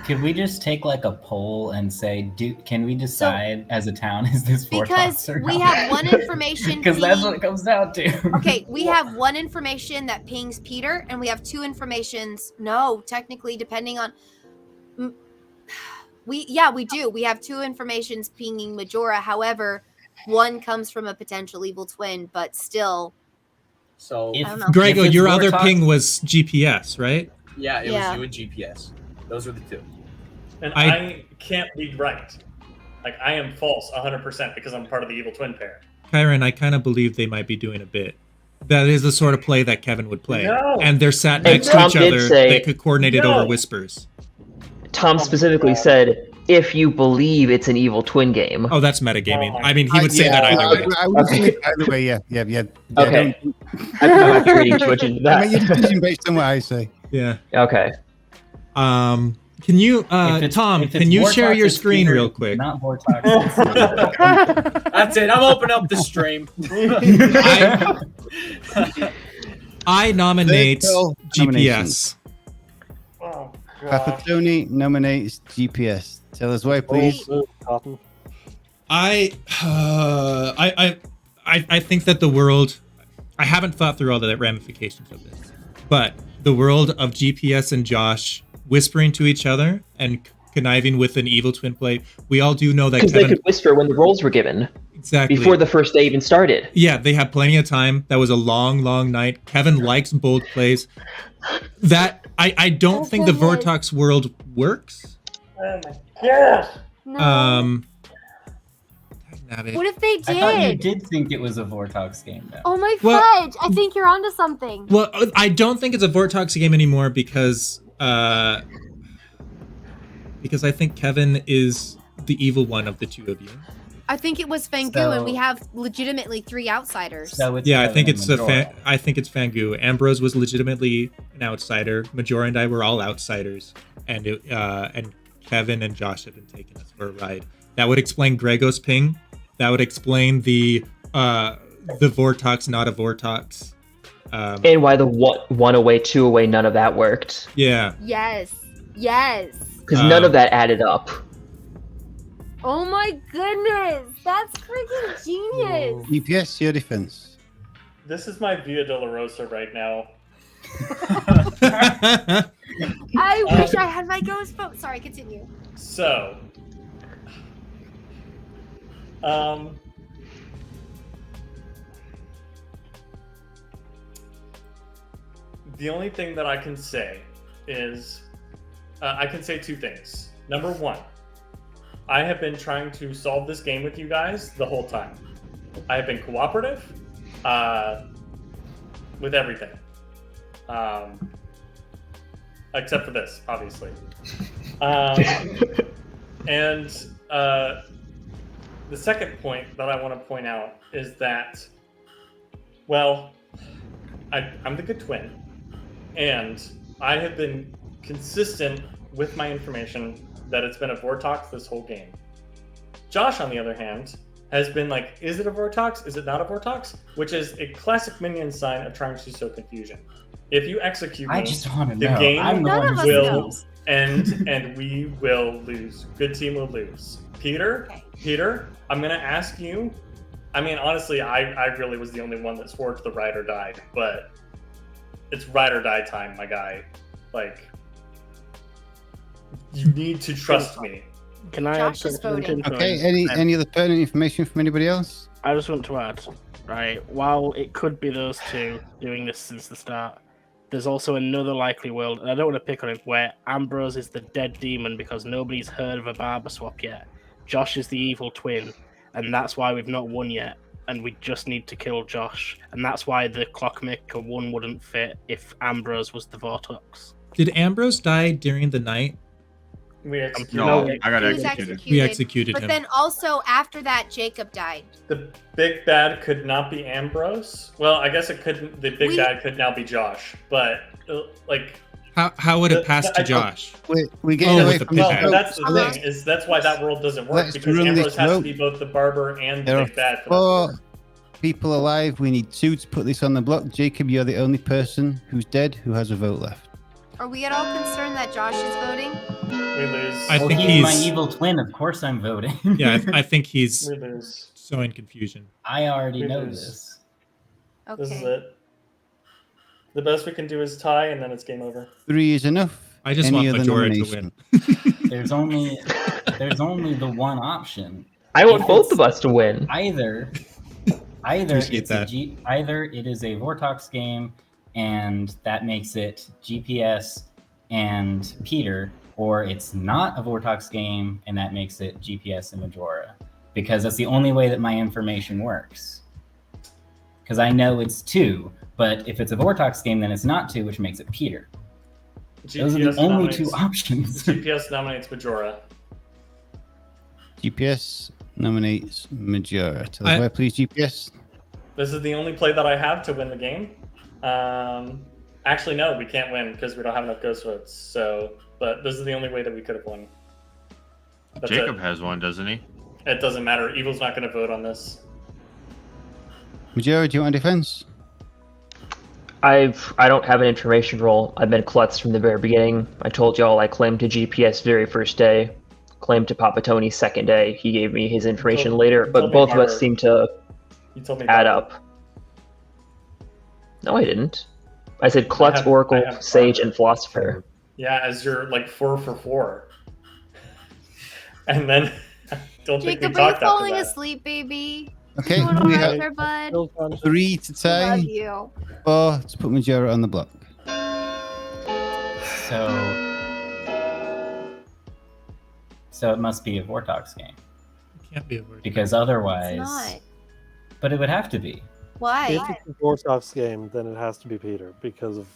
Could we just take like a poll and say, can we decide as a town, is this because we have one information because that's what it comes down to. Okay, we have one information that pings Peter, and we have two informations. No, technically, depending on we do. We have two informations pinging Majora. However, one comes from a potential evil twin, but still. So, Grego, your other ping was GPS, right? Yeah, it was you and GPS. Those were the two. And I can't be right. Like, I am false 100% because I'm part of the evil twin pair. Kyron, I kind of believe they might be doing a bit. That is the sort of play that Kevin would play. No. And they're sat next to each other. They could coordinate it over whispers. Tom specifically said, if you believe it's an evil twin game. Oh, that's metagaming. I mean, he would say that either way. I would say either way, yeah. Okay. I'm not reading too much into that. I mean, you're decision based on what I say. Yeah. Okay. Can you, Tom, can you share your screen real quick? Not Vortex. That's it. I'm opening up the stream. I nominate GPS. Oh, Papa Tony nominates GPS. Tell us why, please. I think that the world. I haven't thought through all the ramifications of this, but the world of GPS and Josh whispering to each other and conniving with an evil twin play. We all do know that because they could whisper when the roles were given. Exactly. Before the first day even started. Yeah, they had plenty of time. That was a long, long night. Kevin likes bold plays. That I don't think the Vortox world works. Oh my gosh. No. What if they did? I thought you did think it was a Vortox game, though. Oh my fudge! I think you're onto something. Well, I don't think it's a Vortox game anymore because I think Kevin is the evil one of the two of you. I think it was Fangu, and we have legitimately 3 outsiders. Yeah, I think it's Fangu. Ambrose was legitimately an outsider. Majora and I were all outsiders, and Kevin and Josh have been taking us for a ride. That would explain Grego's ping. That would explain the Vortox, not a Vortox. And why the one away, 2 away, none of that worked. Yeah. Yes. Because none of that added up. Oh my goodness, that's freaking genius. GPS, your defense. This is my Via Dolorosa right now. I wish I had my ghost vote. Sorry, continue. So, the only thing that I can say is, I can say 2 things. Number 1, I have been trying to solve this game with you guys the whole time. I have been cooperative with everything. Except for this, obviously. And the second point that I want to point out is that, well, I'm the good twin, and I have been consistent with my information that it's been a Vortox this whole game. Josh, on the other hand, has been like, is it a Vortox? Is it not a Vortox? Which is a classic minion sign of trying to sow confusion. If you execute me, the game will end and we will lose. Good team will lose. Peter, I'm going to ask you. I mean, honestly, I really was the only one that swore to the ride or died, but it's ride or die time, my guy. Like, you need to trust me. Can I add something? Okay, any other pertinent information from anybody else? I just want to add, right? While it could be those two doing this since the start, there's also another likely world, and I don't want to pick on it, where Ambrose is the dead demon because nobody's heard of a barber swap yet. Josh is the evil twin, and that's why we've not won yet, and we just need to kill Josh. And that's why the Clockmaker 1 wouldn't fit if Ambrose was the Vortex. Did Ambrose die during the night? We executed. No, him. I got He was executed. We executed But him. then also after that, Jacob died. The big bad could not be Ambrose. Well, I guess it couldn't. The big bad could now be Josh. But like, how would it pass to Josh? We're getting away with the from big well, bad. but that's the Let's- thing is that's why that world doesn't work let's because run Ambrose this has to road. be both the barber and There the are big bad. For that to work. 4 people alive. We need 2 to put this on the block. Jacob, you're the only person who's dead who has a vote left. Are we at all concerned that Josh is voting? We lose. I Well, think he's my he's- evil twin. Of course, I'm voting. Yeah, I think he's We lose. sowing confusion. I already know Lose. this. Okay. This is it. The best we can do is tie, and then it's game over. 3 is enough. I just Any want other Majora to nomination? win. There's only the one option. I want If both it's of us to win. Either Appreciate it's that. either it is a Vortox game, and that makes it GPS and Peter, or it's not a Vortox game, and that makes it GPS and Majora. Because that's the only way that my information works. Because I know it's 2, but if it's a Vortox game, then it's not 2, which makes it Peter. Those are the only 2 options. GPS nominates Majora. GPS nominates Majora. Tell us why, please, GPS. This is the only play that I have to win the game. Actually, no, we can't win because we don't have enough ghost votes. So, but this is the only way that we could have won. That's Jacob it. has one, doesn't he? It doesn't matter. Evil's not going to vote on this. Majora, do you want a defense? I don't have an information role. I've been klutz from the very beginning. I told y'all I claimed to GPS very first day, claimed to Papa Tony second day. He gave me his information later, you but told me both of us Barber. seem to You told me add Barber. up. No, I didn't. I said klutz, I oracle, have sage, Barber. and philosopher. Yeah, as you're like 4 for 4. And then don't think we Jacob, are you talked after falling that. asleep, baby? Okay, Doing all we right have there, bud? 3 to tie, Love you. 4 to put Majora on the block. So it must be a Vortox game. It can't be a word. Because It's otherwise... not. But it would have to be. Why? If it's a Vortox game, then it has to be Peter because of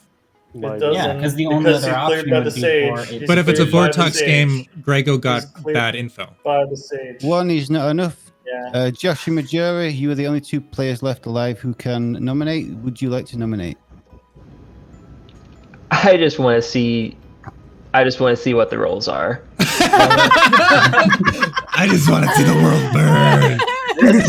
my. It doesn't, Yeah, 'cause the only because other he's cleared option by would the be sage. for it- He's But if it's a cleared by the Vortox sage. game, Grego got He's cleared bad info. By the sage. 1 is not enough. Yeah. Josh and Majora, you are the only 2 players left alive who can nominate. Would you like to nominate? I just want to see what the roles are. I just want to see the world burn.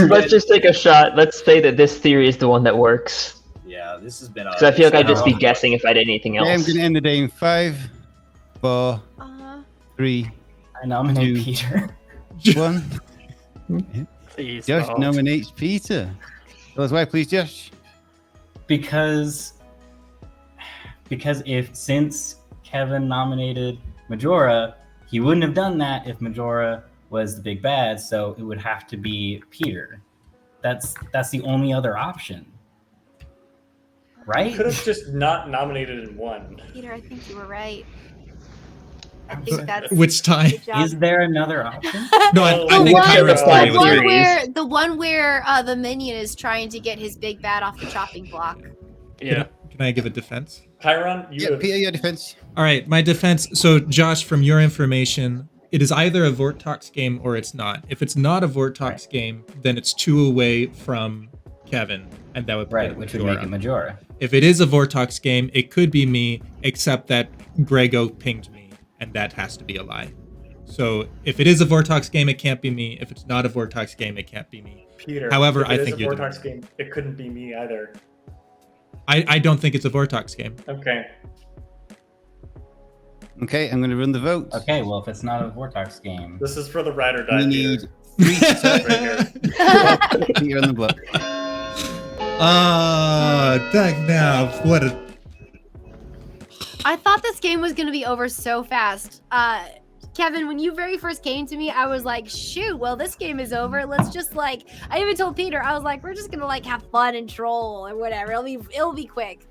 Let's just take a shot. Let's say that this theory is the one that works. Yeah, this has been. Because I feel like I'd just be guessing if I did anything Okay, I'm else. going to end the day in 5, 4, 3, I nominate 2, Peter. 1. Please, Josh God. nominates Peter. Tell us why, please, Josh. Because since Kevin nominated Majora, he wouldn't have done that if Majora was the big bad, so it would have to be Peter. That's the only other option. Right? Could have just not nominated in 1. Peter, I think you were right. I think that's Which time? good job. Is there another option? No, I The think one- Kyra's the theory the was one right. where the minion is trying to get his big bad off the chopping block. Yeah. Can I give a defense? Chiron, you Yeah, have Peter, your defense. All right, my defense. So, Josh, from your information, it is either a Vortox game or it's not. If it's not a Vortox game, then it's 2 away from Kevin, and that would put Right, it which would make it Majora. Majora. If it is a Vortox game, it could be me, except that Grego pinged me, and that has to be a lie. So if it is a Vortox game, it can't be me. If it's not a Vortox game, it can't be me. Peter. However, if I it is think a you're the Vortox game. It couldn't be me either. I don't think it's a Vortox game. Okay. Okay, I'm going to run the votes. Okay, well, if it's not a Vortox game, This is for the ride or die. We Peter. need 3 to Right tie. here. Peter on the block. Dag now. What a... I thought this game was going to be over so fast. Kevin, when you very first came to me, I was like, shoot, well, this game is over. Let's just like, I even told Peter, I was like, we're just gonna like have fun and troll or whatever. It'll be quick.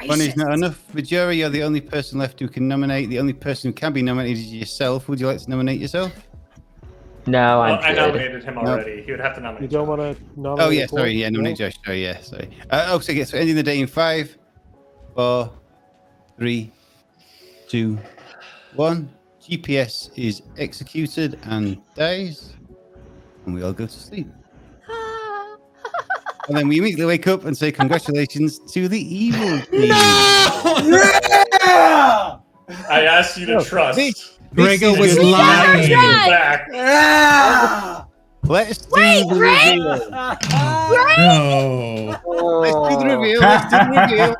One is not enough. Majora, you're the only person left who can nominate. The only person who can be nominated is yourself. Would you like to nominate yourself? No, I nominated him already. No. He would have to nominate. You don't want to nominate? Oh yeah, sorry. Yeah, nominate Josh. Sorry, yeah, sorry. So ending the day in 5, 4, 3, 2, 1. GPS is executed and dies, and we all go to sleep. And then we immediately wake up and say congratulations to the evil team. Yeah! I asked you to trust. Grego was lying. Back. Yeah! Let's do Wait, the Greg! reveal. No. Let's do the reveal. Let's do the reveal.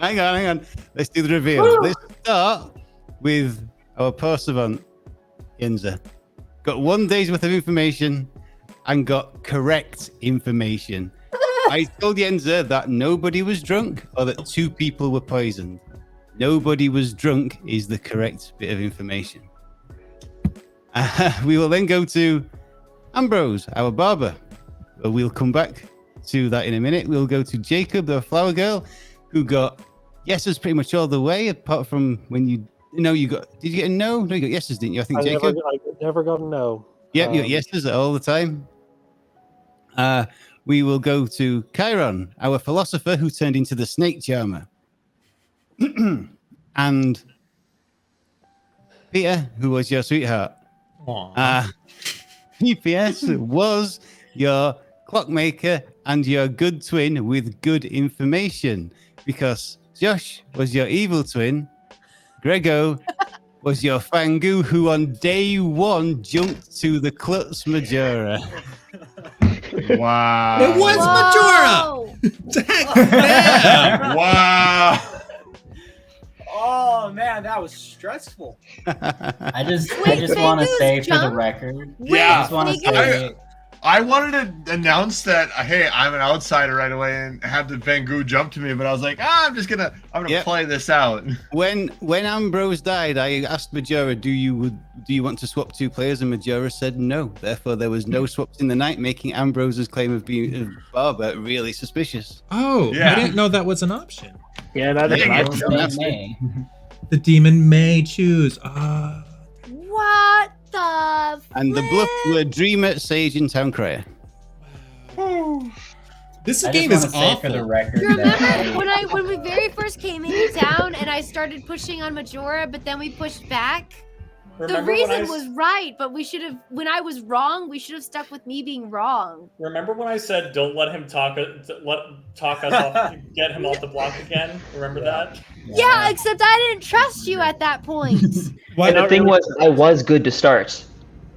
Hang on. Let's do the reveal. Let's start with our poor savant, Yenza. Got 1 day's worth of information and got correct information. I told Yenza that nobody was drunk or that 2 people were poisoned. Nobody was drunk is the correct bit of information. We will then go to Ambrose, our barber. We'll come back to that in a minute. We'll go to Jacob, the flower girl, who got yeses pretty much all the way, apart from when you got. Did you get a no? No, you got yeses, didn't you? I think Jacob. I never got a no. Yep, you got yeses all the time. We will go to Chiron, our philosopher who turned into the snake charmer. And Peter, who was your sweetheart. PPS was your clockmaker and your good twin with good information, because Josh was your evil twin. Grego was your Fangu, who on day 1 jumped to the Klutz Majora. Wow. It was Majora. Yeah. Wow. Oh man, that was stressful. I just Wait, want to Fango's say for the jump? record. Yeah. I just want to say. I wanted to announce that, hey, I'm an outsider right away and have the Bangu jump to me, but I was like, I'm gonna play this out. When Ambrose died, I asked Majora, do you want to swap 2 players? And Majora said no. Therefore, there was no swaps in the night, making Ambrose's claim of being a barber really suspicious. Oh, Yeah. I didn't know that was an option. Yeah, that is Dang nice. it. May. The demon may choose. What the? And the bluff were Dreamer, Sage, and Town Crier. This I game just is wanna say for the awful. record. You that remember when we very first came into town and I started pushing on Majora, but then we pushed back? The reason was right, but when I was wrong, we should have stuck with me being wrong. Remember when I said don't let him talk us off, get him off the block again? Remember that? Yeah, except I didn't trust you at that point. Why And the not? thing was, I was good to start,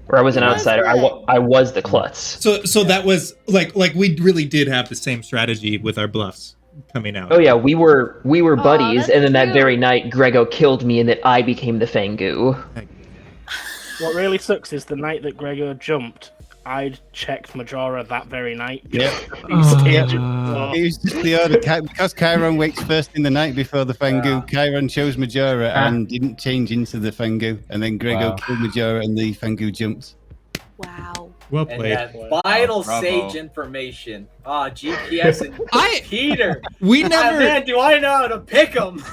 or I was an You was outsider. good. I was the klutz. So that was like we really did have the same strategy with our bluffs coming out. Oh yeah, we were buddies, that's and then that true. very night, Grego killed me, and that I became the Fangu. What really sucks is the night that Gregor jumped, I'd checked Majora that very night. Yeah. It was just the order. Because Chiron wakes first in the night before the Fangu, Chiron chose Majora and didn't change into the Fangu. And then Grego killed Majora and the Fangu jumped. Wow. Well And played. that vital Bravo. sage information. GPS and Peter. We never. Man, do I know how to pick them?